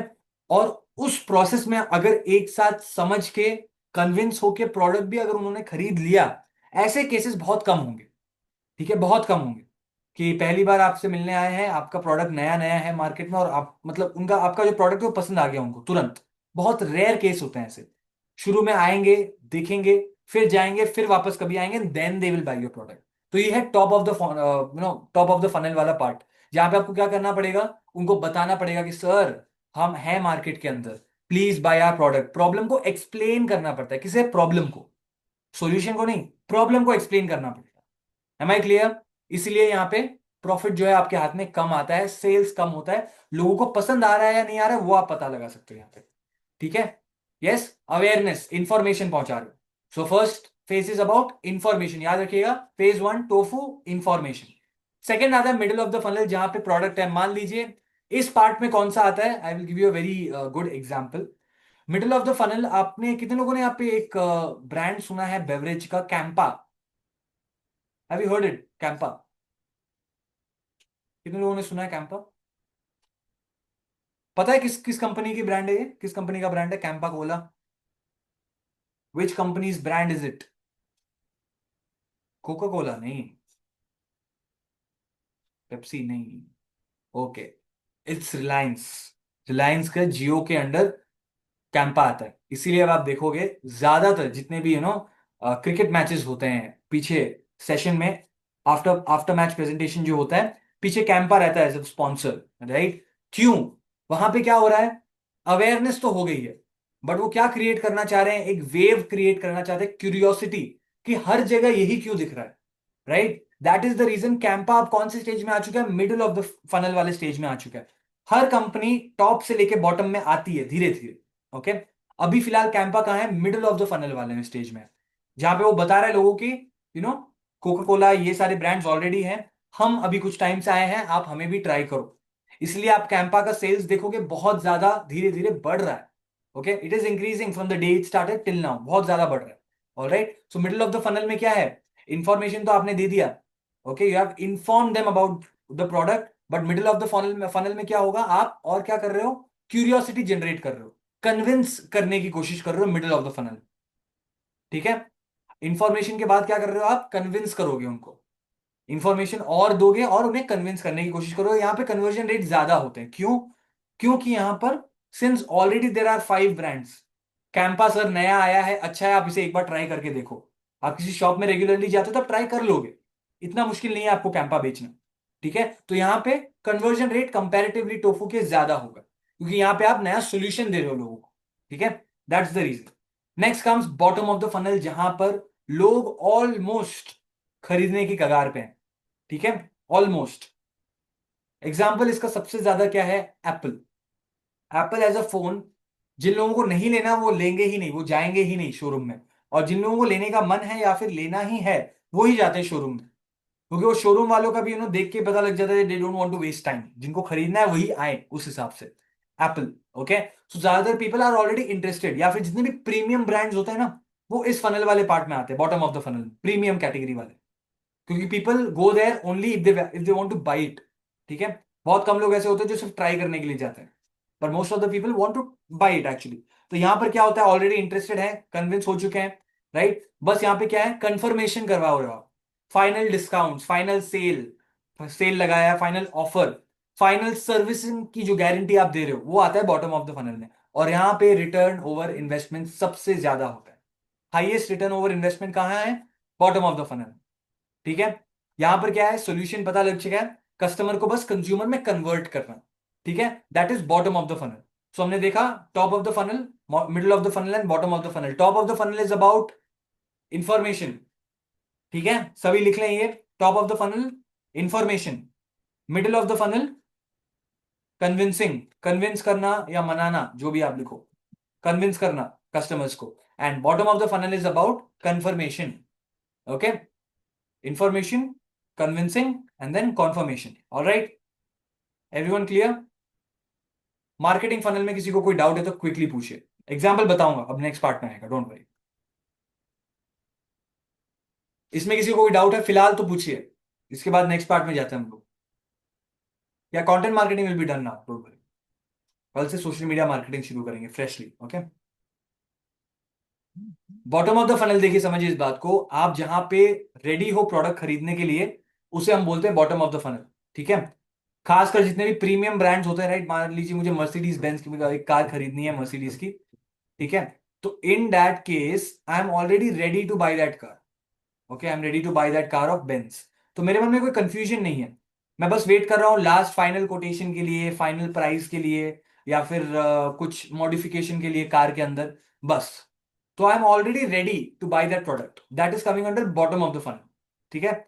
और उस प्रोसेस में अगर एक साथ समझ के कन्विंस होके प्रोडक्ट भी अगर उन्होंने खरीद लिया, ऐसे केसेस बहुत कम होंगे। ठीक है, बहुत कम होंगे कि पहली बार आपसे मिलने आए हैं, आपका प्रोडक्ट नया नया है मार्केट में और आप मतलब उनका आपका जो प्रोडक्ट है वो पसंद आ गया उनको तुरंत। बहुत रेयर केस होते हैं ऐसे। शुरू में आएंगे, देखेंगे, फिर जाएंगे, फिर वापस कभी आएंगे, then they will buy your product. तो ये है top of the top of the funnel वाला पार्ट, जहां पे आपको क्या करना पड़ेगा? उनको बताना पड़ेगा कि सर, हम हैं मार्केट के अंदर, please buy our product. Problem को एक्सप्लेन करना पड़ता है, किसे? प्रॉब्लम को, सॉल्यूशन को नहीं, प्रॉब्लम को एक्सप्लेन करना पड़ेगा। Am I clear? इसलिए यहाँ पे प्रॉफिट जो है आपके हाथ में कम आता है, सेल्स कम होता है, लोगों को पसंद आ रहा है या नहीं आ रहा है वो आप पता लगा सकते हो यहाँ पे। ठीक है, यस, अवेयरनेस, इंफॉर्मेशन पहुंचा रहे हो। So first phase is about information, याद रखिएगा। Phase one tofu, information. Second आता है मिडिल ऑफ द फनल, जहां पे प्रोडक्ट है। मान लीजिए इस पार्ट में कौन सा आता है, I will give you a very good example. Middle of the funnel, आपने कितने लोगों ने यहाँ पे एक ब्रांड सुना है बेवरेज का, Campa? Have you heard it, Campa? कितने लोगों ने सुना है कैंपा? पता है किस किस कंपनी की ब्रांड है ये? किस कंपनी का ब्रांड है Campa Cola? Which companies brand is it? Coca Cola नहीं, पेप्सी नहीं, ओके, इट्स रिलायंस। रिलायंस का जियो के अंडर कैंपा आता है। इसीलिए अब आप देखोगे ज्यादातर जितने भी क्रिकेट मैचेस होते हैं पीछे सेशन में, आफ्टर आफ्टर मैच प्रेजेंटेशन जो होता है, पीछे कैंपा रहता है एज स्पॉन्सर, राइट? क्यों? वहां पे क्या हो रहा है? अवेयरनेस तो हो गई है, बट वो क्या क्रिएट करना चाह रहे हैं? एक वेव क्रिएट करना चाहते हैं, क्यूरियोसिटी, कि हर जगह यही क्यों दिख रहा है, right? That is the reason Campa अब कौन से स्टेज में आ चुका है? मिडिल ऑफ द फनल वाले स्टेज में आ चुका है। हर कंपनी टॉप से लेके बॉटम में आती है धीरे धीरे, ओके? अभी फिलहाल कैंपा कहाँ है? मिडिल ऑफ द फनल वाले में स्टेज में है, जहां पे वो बता रहा है लोगों की, कोका कोला ये सारे ब्रांड्स ऑलरेडी हैं, हम अभी कुछ टाइम से आए हैं, आप हमें भी ट्राई करो। इसलिए आप कैंपा का सेल्स देखोगे बहुत ज्यादा धीरे धीरे बढ़ रहा है, okay? It is increasing from the day it started till now, बहुत ज्यादा बढ़ रहा है। Alright, so middle of the funnel में क्या है? इंफॉर्मेशन तो आपने दे दिया, okay, you have inform them about the product, but middle of the funnel में क्या होगा? आप और क्या कर रहे हो? क्यूरियोसिटी जनरेट कर रहे हो, कन्विंस करने की कोशिश कर रहे हो मिडिल ऑफ द फनल, ठीक है? इंफॉर्मेशन के बाद क्या कर रहे हो? आप कन्विंस करोगे उनको, इंफॉर्मेशन और दोगे और उन्हें कन्विंस करने की कोशिश करोगे। यहाँ पे कन्वर्जन रेट ज्यादा होते हैं, क्यों? क्योंकि यहाँ पर since already there are 5 brands, Campa sir नया आया है, अच्छा है, आप इसे एक बार ट्राई करके देखो। आप किसी शॉप में रेगुलरली जाते हो तो ट्राई कर लोगे, इतना मुश्किल नहीं है आपको कैंपा बेचना, ठीक है? तो यहाँ पे कन्वर्जन रेट कंपैरेटिवली टोफू के ज्यादा होगा, क्योंकि यहाँ पे आप नया सोल्यूशन दे रहे हो लोगों को, ठीक है? That's the reason. Next comes bottom of the funnel, जहां पर लोग ऑलमोस्ट खरीदने की कगार पे हैं, ठीक है? ऑलमोस्ट। एग्जाम्पल इसका सबसे ज्यादा क्या है? Apple. Apple as a phone, जिन लोगों को नहीं लेना वो लेंगे ही नहीं, वो जाएंगे ही नहीं शोरूम में, और जिन लोगों को लेने का मन है या फिर लेना ही है, वो ही जाते हैं शोरूम में, क्योंकि वो शोरूम वालों का भी देख के पता लग जाता है, they don't want to waste time, जिनको खरीदना है वही आए उस हिसाब से। Apple, okay? सो ज्यादातर पीपल आर ऑलरेडी इंटरेस्टेड, या फिर जितने भी प्रीमियम ब्रांड्स होते हैं ना, वो इस फनल वाले पार्ट में आते हैं, bottom of the funnel, premium category वाले, क्योंकि people go there only if they want to buy it, ठीक है? बहुत कम लोग ऐसे होते हैं जो सिर्फ ट्राई करने के लिए जाते हैं, पर most of the people want to buy it actually. तो यहां पर क्या होता है? ऑलरेडी इंटरेस्टेड है, कन्विंस हो चुके हैं, राइट? बस यहां पे क्या है? कंफर्मेशन करवा रहे हो आप, final discount, final sale, sale लगाया, फाइनल ऑफर, फाइनल सर्विसिंग की जो गारंटी आप दे रहे हो, वो आता है बॉटम ऑफ द फनल में। और यहाँ पे रिटर्न ओवर इन्वेस्टमेंट सबसे ज्यादा होता है, हाईएस्ट रिटर्न ओवर इन्वेस्टमेंट कहाँ है? बॉटम ऑफ द फनल, ठीक है? यहां पर क्या है? सोल्यूशन पता लग चुका है, कस्टमर को बस कंज्यूमर में कन्वर्ट करना, ठीक है? That is bottom of the funnel. So हमने देखा top of the funnel, middle of the funnel and bottom of the funnel. Top of the funnel is about information, ठीक है? सभी लिख लें ये, top of the funnel information, middle of the funnel convincing, convince करना या मनाना, जो भी आप लिखो, कन्विंस करना कस्टमर्स को, and bottom of the funnel is about confirmation, okay? Information, convincing, and then confirmation. All right, everyone clear? Marketing funnel में किसी को कोई डाउट है तो क्विकली पूछिए, एग्जांपल बताऊंगा, अब नेक्स्ट पार्ट में आएगा, डोंट वरी। इसमें किसी को कोई डाउट है फिलहाल तो पूछिए, इसके बाद नेक्स्ट पार्ट में जाते हैं हम लोग। या content marketing will be done now, don't worry. कल से सोशल मीडिया मार्केटिंग शुरू करेंगे freshly, okay? Bottom of the funnel देखिए, समझिए इस बात को, आप जहां पे रेडी हो प्रोडक्ट खरीदने के लिए, उसे हम बोलते हैं बॉटम ऑफ द फनल, ठीक है? खासकर जितने भी प्रीमियम ब्रांड्स होते हैं, राइट? मान लीजिए मुझे मर्सिडीज बेंज की एक कार खरीदनी है, मर्सिडीज की, ठीक है? तो in that case I am already ready to buy that car, okay? I am ready to buy that car of Benz. तो मेरे मन में कोई कंफ्यूजन नहीं है, मैं बस वेट कर रहा हूँ लास्ट फाइनल कोटेशन के लिए, फाइनल प्राइस के लिए, या फिर कुछ मॉडिफिकेशन के लिए कार के अंदर, बस। तो I am already ready to buy that product, that is coming under bottom of the funnel, ठीक है?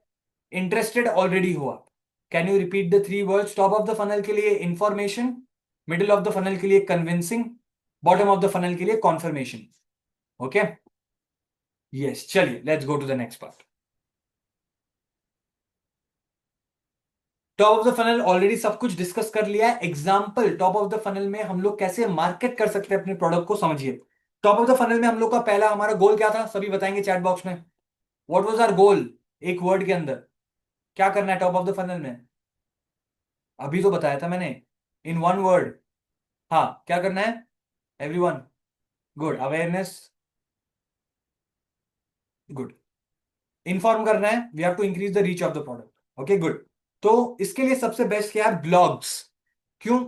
इंटरेस्टेड ऑलरेडी हो आप। Can you repeat the 3 words? Top of the funnel के लिए information, middle of the funnel के लिए convincing, bottom of the funnel के लिए कॉन्फर्मेशन, ओके? यस, चलिए let's go to the next part. Top of the funnel already सब कुछ discuss कर लिया है, example top of the funnel में हम लोग कैसे मार्केट कर सकते हैं अपने प्रोडक्ट को, समझिए। टॉप ऑफ द फनल में हम लोग का पहला हमारा गोल क्या था? सभी बताएंगे चैट बॉक्स में, व्हाट वाज आवर गोल? एक वर्ड के अंदर क्या करना है टॉप ऑफ द फनल में? अभी तो बताया था मैंने, इन वन वर्ड। हाँ, क्या करना है everyone? Good, awareness, good. Inform करना है, we have to increase the reach of the product, okay good. तो इसके लिए सबसे बेस्ट क्या है? ब्लॉग्स। क्यों?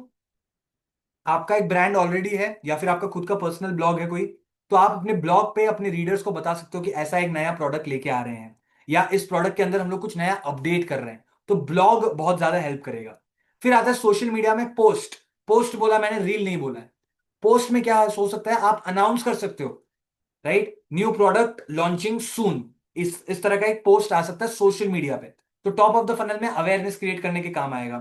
आपका एक ब्रांड ऑलरेडी है, या फिर आपका खुद का पर्सनल ब्लॉग है कोई, तो आप अपने ब्लॉग पे अपने रीडर्स को बता सकते हो कि ऐसा एक नया प्रोडक्ट लेके आ रहे हैं, या इस प्रोडक्ट के अंदर हम लोग कुछ नया अपडेट कर रहे हैं, तो ब्लॉग बहुत ज्यादा हेल्प करेगा। फिर आता है सोशल मीडिया में पोस्ट। पोस्ट बोला मैंने, रील नहीं बोला है। पोस्ट में क्या हो सकता है, आप अनाउंस कर सकते हो, राइट, न्यू प्रोडक्ट लॉन्चिंग सून, इस तरह का एक पोस्ट आ सकता है सोशल मीडिया पे। तो टॉप ऑफ द फनल में अवेयरनेस क्रिएट करने के काम आएगा।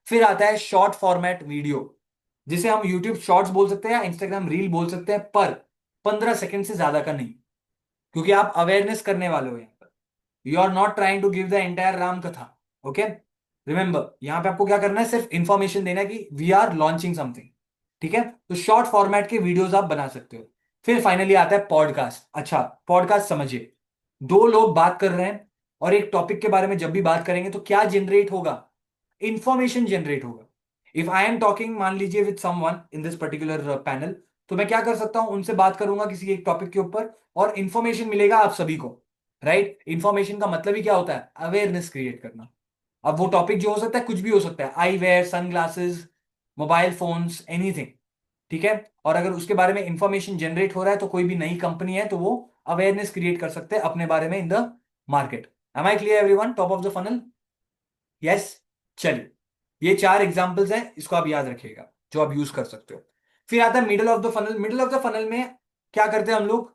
फिर आता है शॉर्ट फॉर्मेट वीडियो, जिसे हम यूट्यूब शॉर्ट्स बोल सकते हैं या इंस्टाग्राम रील बोल सकते हैं, पर 15 सेकंड से ज्यादा का नहीं, क्योंकि आप अवेयरनेस करने वाले हो यहाँ पर। You are not trying to give the entire Ram कथा, ओके। रिमेंबर, यहां पे आपको क्या करना है, सिर्फ इंफॉर्मेशन देना है कि वी आर लॉन्चिंग समथिंग, ठीक है। तो शॉर्ट फॉर्मेट के वीडियोस आप बना सकते हो। फिर फाइनली आता है पॉडकास्ट। अच्छा, पॉडकास्ट समझिए, दो लोग बात कर रहे हैं और एक टॉपिक के बारे में जब भी बात करेंगे तो क्या जनरेट होगा, इंफॉर्मेशन जनरेट होगा। इफ आई एम टॉकिंग, मान लीजिए, with someone in this particular panel, तो मैं क्या कर सकता हूं, उनसे बात करूंगा किसी एक टॉपिक के ऊपर और इंफॉर्मेशन मिलेगा आप सभी को, राइट। इंफॉर्मेशन का मतलब ही क्या होता है, अवेयरनेस क्रिएट करना। अब वो टॉपिक जो हो सकता है कुछ भी हो सकता है, eyewear, sunglasses, mobile phones, anything, ठीक है। और अगर उसके बारे में इंफॉर्मेशन जनरेट हो रहा है तो कोई भी नई कंपनी है तो वो अवेयरनेस क्रिएट कर सकते हैं अपने बारे में in the market. Am I clear everyone, top of the funnel? Yes. चलिए, ये चार एग्जांपल्स हैं, इसको आप याद रखिएगा जो आप यूज कर सकते हो। फिर आता है middle of the funnel. Middle of the funnel में क्या करते हैं हम लोग,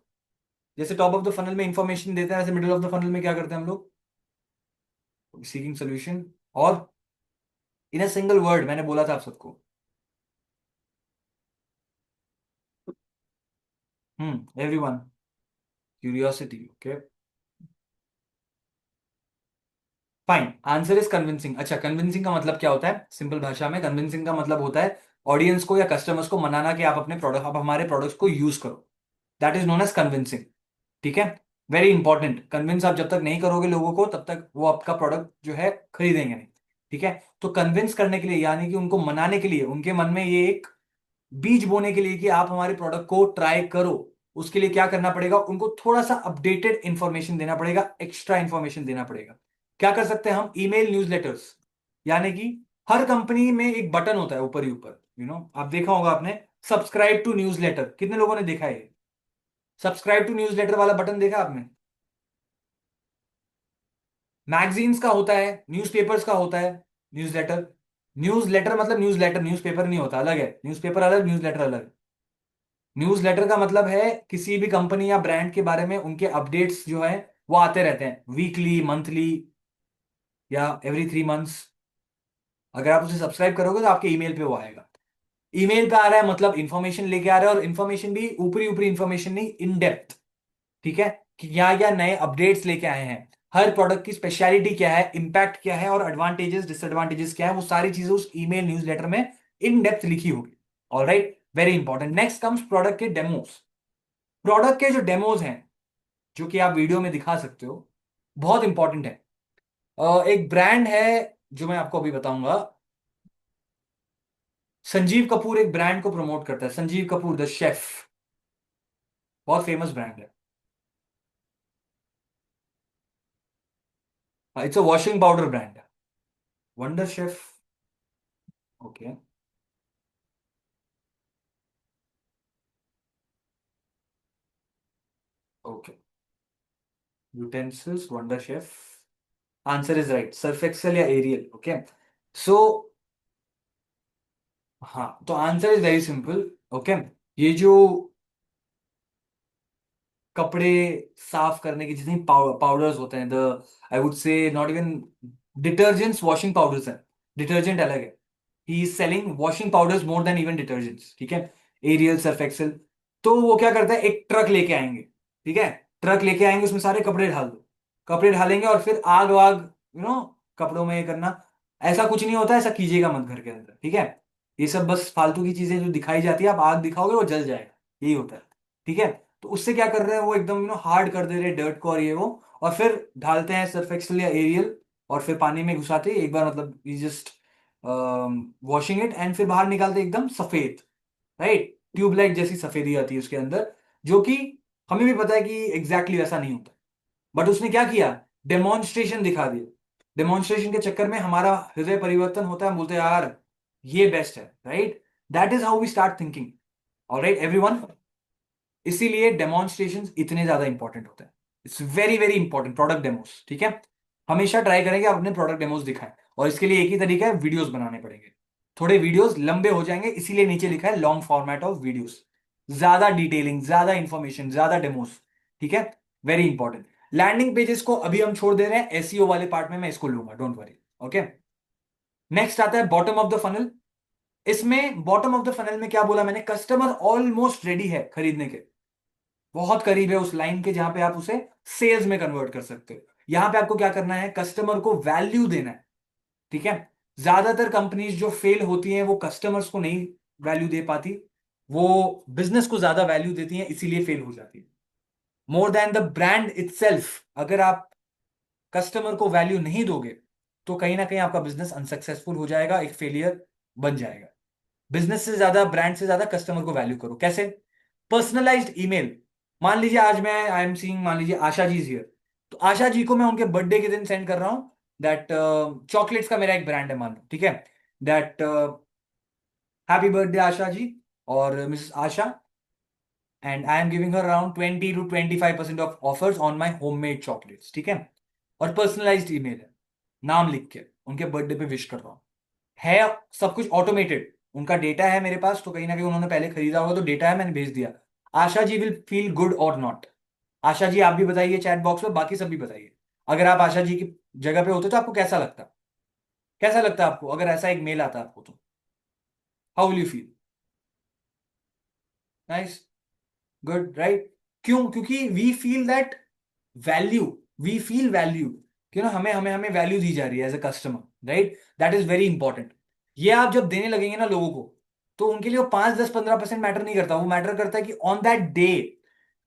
जैसे टॉप ऑफ द फनल में इंफॉर्मेशन देते हैं, वैसे मिडल ऑफ द फनल में क्या करते हैं हम लोग, सीकिंग सोल्यूशन, और इन अ सिंगल वर्ड मैंने बोला था आप सबको। Everyone, curiosity, okay, fine. Answer is convincing. अच्छा, कन्विंसिंग का मतलब क्या होता है, सिंपल भाषा में कन्विंसिंग का मतलब होता है ऑडियंस को या कस्टमर्स को मनाना कि आप अपने प्रोडक्ट, आप हमारे प्रोडक्ट्स को यूज करो। That is known as convincing, ठीक है। वेरी इंपॉर्टेंट, कन्विंस आप जब तक नहीं करोगे लोगों को तब तक वो आपका प्रोडक्ट जो है खरीदेंगे नहीं, ठीक है। तो कन्विंस करने के लिए, यानी कि उनको मनाने के लिए, उनके मन में ये एक बीज बोने के लिए कि आप हमारे प्रोडक्ट को ट्राई करो, उसके लिए क्या करना पड़ेगा, उनको थोड़ा सा अपडेटेड इंफॉर्मेशन देना पड़ेगा, एक्स्ट्रा इंफॉर्मेशन देना पड़ेगा। क्या कर सकते हैं हम, ईमेल न्यूज़लेटर्स, यानी कि हर कंपनी में एक बटन होता है ऊपर ही ऊपर, आप देखा होगा आपने, सब्सक्राइब टू न्यूज़लेटर, कितने लोगों ने देखा है, सब्सक्राइब टू न्यूज़लेटर वाला बटन देखा आपने। मैगजीन्स का होता है, न्यूज़पेपर्स का होता है न्यूज़लेटर। न्यूज़लेटर मतलब न्यूज़लेटर, न्यूज़पेपर नहीं होता, अलग है, न्यूज़पेपर अलग, न्यूज़लेटर अलग। न्यूज लेटर का मतलब है किसी भी कंपनी या ब्रांड के बारे में उनके अपडेट्स जो है वो आते रहते हैं, वीकली, मंथली, या एवरी 3 मंथ्स। अगर आप उसे सब्सक्राइब करोगे तो आपके ईमेल पे वो आएगा। ईमेल पे आ रहा है मतलब इंफॉर्मेशन लेके आ रहा है, और इंफॉर्मेशन भी ऊपरी ऊपरी इंफॉर्मेशन नहीं, इन डेप्थ, ठीक है, कि क्या क्या नए अपडेट्स लेके आए हैं, हर प्रोडक्ट की स्पेशलिटी क्या है, इंपैक्ट क्या है, और एडवांटेजेस डिसएडवांटेजेस क्या है, वो सारी चीजें उस ईमेल न्यूज़लेटर में इन डेप्थ लिखी होगी। Alright, very important. Next comes product के डेमोस। प्रोडक्ट के जो डेमोज हैं, जो कि आप वीडियो में दिखा सकते हो, बहुत इंपॉर्टेंट है। एक ब्रांड है जो मैं आपको अभी बताऊंगा, संजीव कपूर एक ब्रांड को प्रमोट करता है, संजीव कपूर द शेफ, बहुत फेमस ब्रांड है। It's a washing powder brand है, Wonder Chef, okay, okay, utensils, Wonder Chef, answer is right, Surf Excel या एरियल, ओके। सो हाँ, तो answer is very simple, okay. ये जो कपड़े साफ करने के जितने पाउडर्स होते हैं, the, I would say not even detergents, washing powders हैं, डिटर्जेंट अलग है। He is selling washing powders more than even detergents, ठीक है, एरियल, सर्फ एक्सेल। तो वो क्या करता है, एक ट्रक लेके आएंगे, ठीक है, ट्रक लेके आएंगे, उसमें सारे कपड़े डाल दो, कपड़े डालेंगे और फिर आग वाग, कपड़ों में ये करना, ऐसा कुछ नहीं होता, ऐसा कीजिएगा मत घर के अंदर, ठीक है। ये सब बस फालतू की चीजें जो दिखाई जाती है, आप आग दिखाओगे वो जल जाएगा, यही होता है, ठीक है। तो उससे क्या कर रहे हैं वो, एकदम हार्ड कर दे रहे हैं डर्ट को और ये वो, और फिर ढालते हैं सर्फ एक्सेल या एरियल, और फिर पानी में घुसाते ही एक बार, मतलब जस्ट वॉशिंग इट, एंड फिर बाहर निकालते एकदम सफेद, राइट, ट्यूबलाइट जैसी सफेदी आती है उसके अंदर, जो कि हमें भी पता है कि एग्जैक्टली वैसा नहीं होता, बट उसने क्या किया, डेमोन्स्ट्रेशन दिखा दिया। डेमोन्स्ट्रेशन के चक्कर में हमारा हृदय परिवर्तन होता है, हम बोलते हैं यार ये बेस्ट है, right. That is how we start thinking. Alright everyone, इसीलिए डेमोन्स्ट्रेशन इतने ज्यादा इंपॉर्टेंट होते हैं। It's very very important, product demos, ठीक है। हमेशा ट्राई करेंगे आप अपने प्रोडक्ट डेमोस दिखाएं, और इसके लिए एक ही तरीका है, वीडियोस बनाने पड़ेंगे। थोड़े वीडियोस लंबे हो जाएंगे, इसीलिए नीचे लिखा है लॉन्ग फॉर्मेट ऑफ वीडियोस, ज्यादा डिटेलिंग, ज्यादा इंफॉर्मेशन, ज्यादा डेमोस, ठीक है। Very important. लैंडिंग पेजेस को अभी हम छोड़ दे रहे हैं, एसईओ वाले पार्ट में मैं इसको लूंगा, डोंट वरी, ओके। नेक्स्ट आता है बॉटम ऑफ द फनल। इसमें बॉटम ऑफ द फनल में क्या बोला मैंने, कस्टमर ऑलमोस्ट रेडी है खरीदने के, बहुत करीब है उस लाइन के जहां पे आप उसे सेल्स में कन्वर्ट कर सकते हो। यहां पे आपको क्या करना है, कस्टमर को वैल्यू देना है, ठीक है। ज्यादातर कंपनीज जो फेल होती हैं वो कस्टमर्स को नहीं वैल्यू दे पाती, वो बिजनेस को ज्यादा वैल्यू देती हैं, इसीलिए फेल हो जाती है। More than the brand itself, अगर आप कस्टमर को वैल्यू नहीं दोगे तो कहीं ना कहीं आपका बिजनेस अनसक्सेसफुल हो जाएगा, एक फेलियर बन जाएगा। बिजनेस से ज्यादा, ब्रांड से ज्यादा कस्टमर को वैल्यू करो। कैसे? Personalised email. मान लीजिए आज मैं आई एम सीइंग, मान लीजिए आशा जी इज हियर, तो आशा जी को मैं उनके बर्थडे के दिन सेंड कर रहा हूं दैट, चॉकलेट्स का मेरा एक ब्रांड है मान लो, ठीक है, that happy birthday Asha ji और Mrs Asha, and I am giving her around 20 to 25% of offers on my homemade chocolates, ठीक है। और पर्सनलाइज्ड ईमेल है, नाम लिख के उनके बर्थडे पे विश कर रहा हूं, है सब कुछ ऑटोमेटेड, उनका डेटा है मेरे पास, तो कहीं ना कहीं उन्होंने पहले खरीदा होगा तो डेटा है, मैंने भेज दिया। Asha ji will feel good और नॉट? आशा जी आप भी बताइए चैट बॉक्स में, बाकी सब भी बताइए, अगर आप आशा जी की जगह पे होते तो आपको कैसा लगता? कैसा लगता आपको अगर ऐसा एक मेल आता आपको तो? How will you feel? Nice, good, right. क्यों? क्योंकि we feel that value, we feel value, क्यों ना, हमें हमें हमें वैल्यू दी जा रही है as a customer, right. That is very important. ये आप जब देने लगेंगे ना लोगों को, तो उनके लिए वो 5, 10, 15% मैटर नहीं करता, वो मैटर करता है कि on that day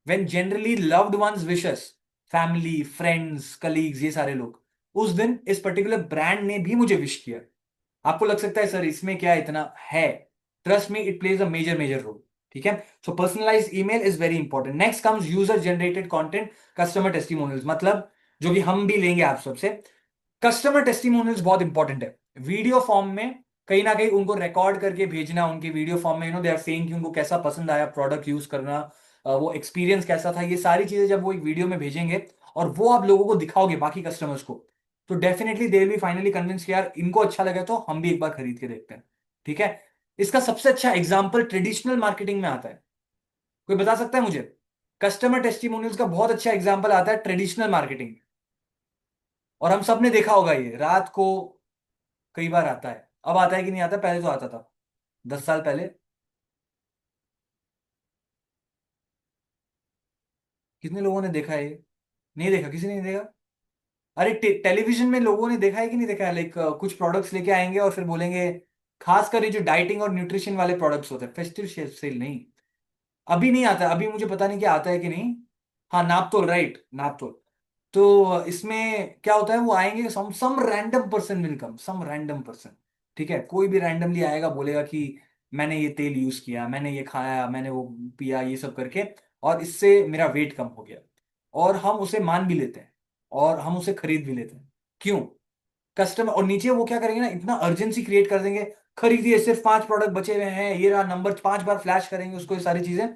when generally loved ones wishes, family, friends, colleagues, ये सारे लोग, उस दिन इस पर्टिकुलर ब्रांड ने भी मुझे विश किया। आपको लग सकता है सर इसमें क्या इतना है, trust me it plays a major major role, ठीक है। So personalized email is very important. Next comes user generated content, customer testimonials, मतलब जो कि हम भी लेंगे आप सबसे। कस्टमर टेस्टिमोनियल्स बहुत इंपॉर्टेंट है, वीडियो फॉर्म में कहीं ना कहीं उनको रिकॉर्ड करके भेजना, उनके वीडियो फॉर्म में, दे आर सेइंग कि उनको कैसा पसंद आया प्रोडक्ट यूज करना, वो एक्सपीरियंस कैसा था, ये सारी चीजें जब वो एक वीडियो में भेजेंगे और वो आप लोगों को दिखाओगे बाकी कस्टमर्स को, तो definitely they will be finally convince कि यार इनको अच्छा लगा तो हम भी एक बार खरीद के देखते हैं, ठीक है। इसका सबसे अच्छा एग्जाम्पल ट्रेडिशनल मार्केटिंग में आता है, कोई बता सकता है मुझे? कस्टमर टेस्टिमोनियल्स का बहुत अच्छा एग्जाम्पल आता है ट्रेडिशनल मार्केटिंग, और हम सब ने देखा होगा ये रात को कई बार आता है। अब आता है कि नहीं आता? पहले तो आता था, 10 साल पहले। कितने लोगों ने देखा है ये? नहीं देखा, किसी ने नहीं देखा। अरे टेलीविजन में लोगों ने देखा है कि नहीं देखा है, लाइक कुछ प्रोडक्ट्स लेके आएंगे और फिर बोलेंगे, खासकर ये जो डाइटिंग और न्यूट्रिशन वाले प्रोडक्ट्स होते हैं, फेस्टिव सेल नहीं, अभी नहीं आता, अभी मुझे पता नहीं कि आता है कि नहीं। हाँ नापतोल, राइट, नापतोल। तो इसमें क्या होता है, वो आएंगे, some random person will come, some random person, ठीक है, कोई भी रैंडमली आएगा, बोलेगा कि मैंने ये तेल यूज किया, मैंने ये खाया, मैंने वो पिया, ये सब करके, और इससे मेरा वेट कम हो गया, और हम उसे मान भी लेते हैं और हम उसे खरीद भी लेते हैं। क्यों? कस्टमर, और नीचे वो क्या करेंगे ना, इतना अर्जेंसी क्रिएट कर देंगे, खरीदिए सिर्फ 5 प्रोडक्ट बचे हुए हैं, ये रहा नंबर, 5 बार फ्लैश करेंगे उसको, ये सारी चीजें,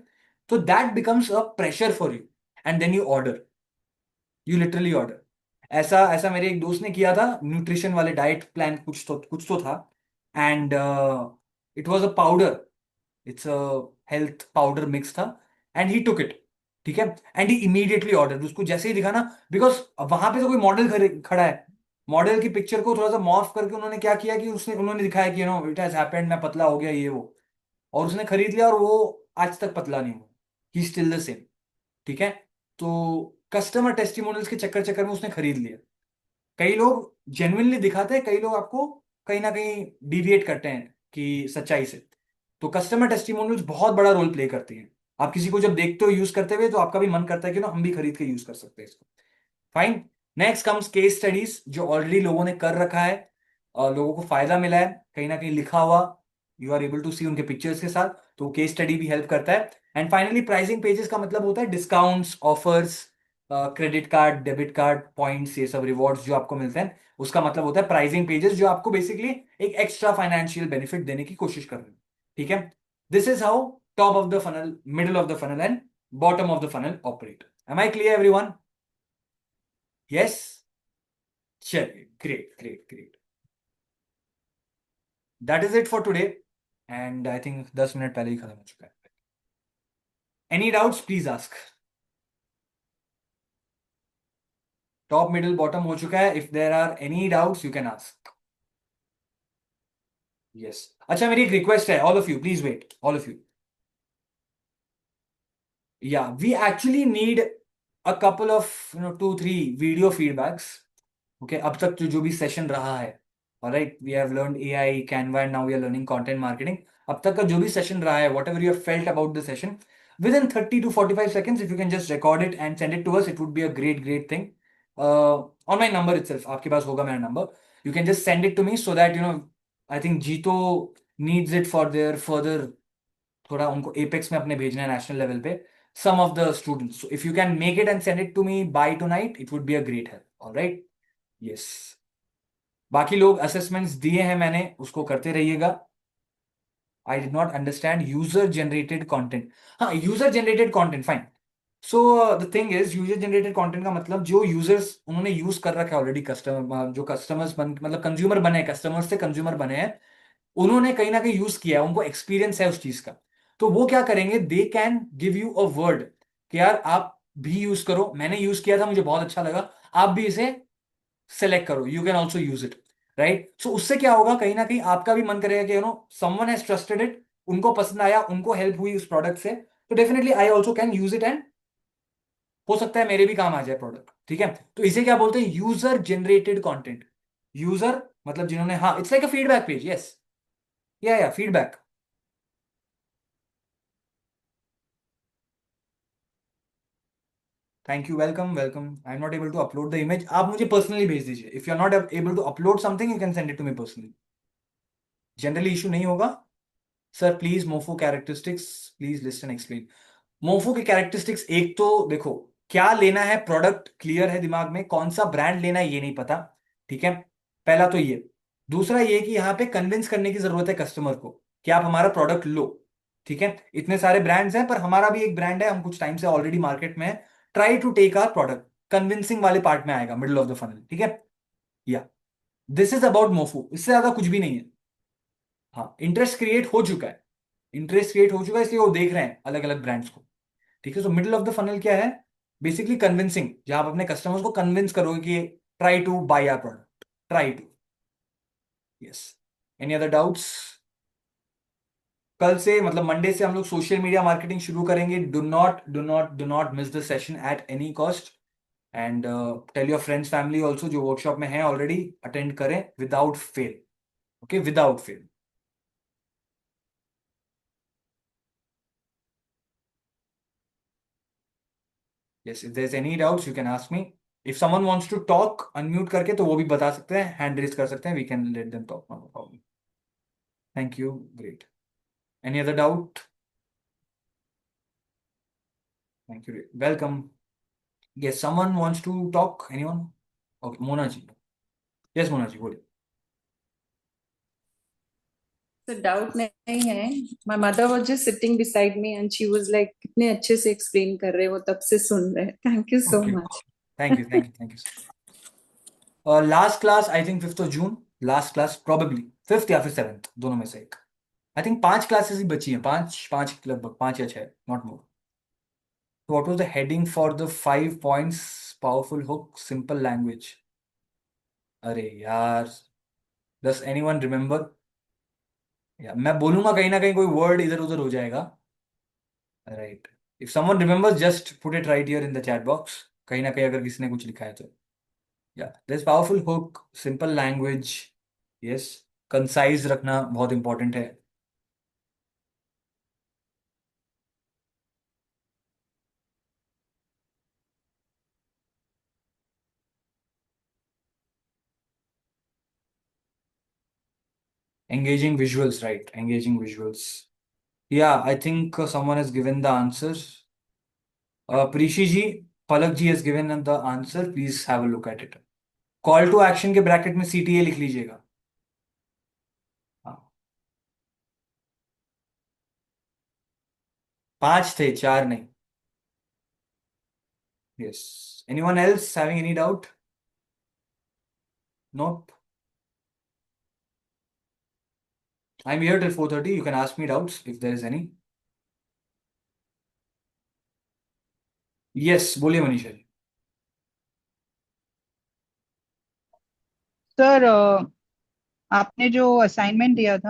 तो that becomes a pressure for you, and then you order, you literally order. ऐसा ऐसा मेरे एक दोस्त ने किया था, न्यूट्रिशन वाले डाइट प्लान, कुछ तो था, and it was a powder, it's a health powder mix था, एंड ही टुक इट, ठीक है, एंड ही इमीडिएटली ऑर्डर, उसको जैसे ही दिखा ना, बिकॉज वहां पे तो कोई मॉडल खड़ा है, मॉडल की पिक्चर को थोड़ा सा मॉर्फ करके उन्होंने क्या किया कि उसने उन्होंने दिखाया कि इट हैज हैपेंड, मैं पतला हो गया, ये वो, और उसने खरीद लिया, और वो आज तक पतला नहीं हुआ, ही स्टिल द सेम, ठीक है। तो कस्टमर टेस्टिमोनियल्स के चक्कर चक्कर में उसने खरीद लिया। कई लोग जेन्युइनली दिखाते हैं, कई लोग आपको कहीं ना कहीं डिविएट करते हैं कि सच्चाई से। तो कस्टमर टेस्टिमोनियल्स बहुत बड़ा रोल प्ले करती हैं, आप किसी को जब देखते हो यूज करते हुए तो आपका भी मन करता है कि ना हम भी खरीद के यूज कर सकते हैं इसको। Fine. Next comes case studies, जो ऑलरेडी लोगों ने कर रखा है और लोगों को फायदा मिला है, कहीं ना कहीं लिखा हुआ, यू आर एबल टू सी उनके पिक्चर्स के साथ, तो केस स्टडी भी हेल्प करता है। एंड फाइनली प्राइसिंग पेजेस का मतलब होता है discounts, offers, credit card, debit card, points, ये सब रिवॉर्ड्स जो आपको मिलते हैं, उसका मतलब होता है प्राइसिंग पेजेस, जो आपको बेसिकली एक एक्स्ट्रा फाइनेंशियल बेनिफिट देने की कोशिश कर रहे हैं, ठीक है। This is how top of the funnel, middle of the funnel and bottom of the funnel operate. Am I clear everyone? Yes, चलिए, great great great, that is it for today. And I think 10 minute पहले ही खत्म हो चुका है। Any doubts please ask. Top middle bottom हो चुका है, if there are any doubts you can ask. Yes, अच्छा मेरी एक रिक्वेस्ट है, all of you please wait, all of you, या we actually need a couple of 2-3 video feedbacks. Okay, अब तक जो भी सेशन रहा है, alright, we have learned AI, Canva, and now we are learning content marketing. अब तक का जो भी सेशन रहा है, whatever you have felt about the session, within 30 to 45 seconds, if you can just record it and send it to us, it would be a great great thing. On my number itself, आपके पास होगा मेरा number, you can just send it to me so that I think जीतो needs it for their further, थोड़ा उनको apex में अपने भेजना है नेशनल लेवल पे, some of the students. So if you can make it and send it to me by tonight, it would be a great help. All right? Yes. बाकी लोग assessments दिए हैं मैंने, उसको करते रहिएगा। I did not understand user generated content. हाँ, user generated content, fine. So the thing is, user generated content का मतलब जो यूजर्स उन्होंने यूज कर रखा है ऑलरेडी, कस्टमर, जो कस्टमर्स मतलब कंज्यूमर बने, कस्टमर से कंज्यूमर बने हैं, उन्होंने कहीं ना कहीं यूज किया है, उनको एक्सपीरियंस है उस चीज का। तो वो क्या करेंगे, they can give you a word कि यार आप भी यूज करो, मैंने यूज किया था, मुझे बहुत अच्छा लगा, आप भी इसे सेलेक्ट करो, you can also use it. Right, so उससे क्या होगा, कहीं ना कहीं आपका भी मन करेगा कि समवन हैज ट्रस्टेड इट, उनको पसंद आया, उनको हेल्प हुई उस प्रोडक्ट से, तो definitely I also can use it, and हो सकता है मेरे भी काम आ जाए प्रोडक्ट। ठीक है, तो इसे क्या बोलते हैं, यूजर जनरेटेड कंटेंट। यूजर मतलब जिन्होंने, हाँ, it's like a feedback page. Yes, yeah feedback. Thank you, welcome welcome. I am not able to upload the image, आप मुझे पर्सनली भेज दीजिए, if you are not able to upload something, you can send it to me personally, generally issue नहीं होगा। Sir please, MOFU characteristics, please list and explain. MOFU के characteristics, एक तो देखो, क्या लेना है, प्रोडक्ट क्लियर है दिमाग में, कौन सा ब्रांड लेना है ये नहीं पता। ठीक है, पहला तो ये। दूसरा ये कि यहाँ पे कन्विंस करने की जरूरत है कस्टमर को कि आप हमारा प्रोडक्ट लो। ठीक है, इतने सारे ब्रांड्स हैं, पर हमारा भी एक ब्रांड है, हम कुछ टाइम से ऑलरेडी मार्केट में है, try to take our product, convincing वाले पार्ट में आएगा, मिडिल ऑफ द फनल। ठीक है, या दिस इज अबाउट मोफो, इससे ज्यादा कुछ भी नहीं है। हाँ, इंटरेस्ट क्रिएट हो चुका है, इंटरेस्ट क्रिएट हो चुका है, इसलिए वो देख रहे हैं अलग अलग ब्रांड्स को। ठीक है, so middle of the funnel क्या है, बेसिकली कन्विंसिंग, जहां आप अपने कस्टमर्स को कन्विंस करोगे कि try to buy our product, try to. Yes, any other doubts? कल से मतलब मंडे से हम लोग सोशल मीडिया मार्केटिंग शुरू करेंगे। Do not miss the session at any cost, and tell your friends family also, जो वर्कशॉप में है ऑलरेडी, अटेंड करें without fail. Okay, without fail. Yes, if there is any doubts you can ask me. If someone wants to talk unmute करके, तो वो भी बता सकते हैं, हैंड रेज कर सकते हैं, we can let them talk, no problem. Thank you, great. Any other doubt? Thank you, welcome. Yes, someone wants to talk, anyone? Okay, Mona ji. Yes, Mona ji बोलिए।
तो डाउट नहीं है। My mother was just sitting beside me and she was like, कितने अच्छे से explain कर रहे हो, तब से सुन रहे हैं। Thank you so
okay,
much.
Thank you thank you thank you. Last class I think 5 June, last class probably 5th या फिर 7th, दोनों में से एक। आई थिंक 5 क्लासेस ही बची हैं, पांच पांच लगभग, 5 या 6, नॉट मोर। तो what was the heading for the 5 points, powerful hook, simple language? अरे यार, डस एनीवन रिमेम्बर? या मैं बोलूंगा, कहीं ना कहीं कोई वर्ड इधर उधर हो जाएगा। Right, if someone remembers just put it right here in the chat box, कहीं ना कहीं अगर किसी ने कुछ लिखा है तो। Yeah this powerful hook, simple language, yes, concise रखना बहुत इंपॉर्टेंट है। Engaging visuals, right, engaging visuals. Yeah I think someone has given the answer, Prishi ji, Palak ji has given the answer, please have a look at it. Call to action के bracket में CTA लिख लीजिएगा। हाँ, 5 थे, 4 नहीं। Yes, anyone else having any doubt? Nope. I'm here till 4:30. You can ask me doubts if there is any. Yes, बोलिए Manisha ji.
Sir आपने जो असाइनमेंट दिया था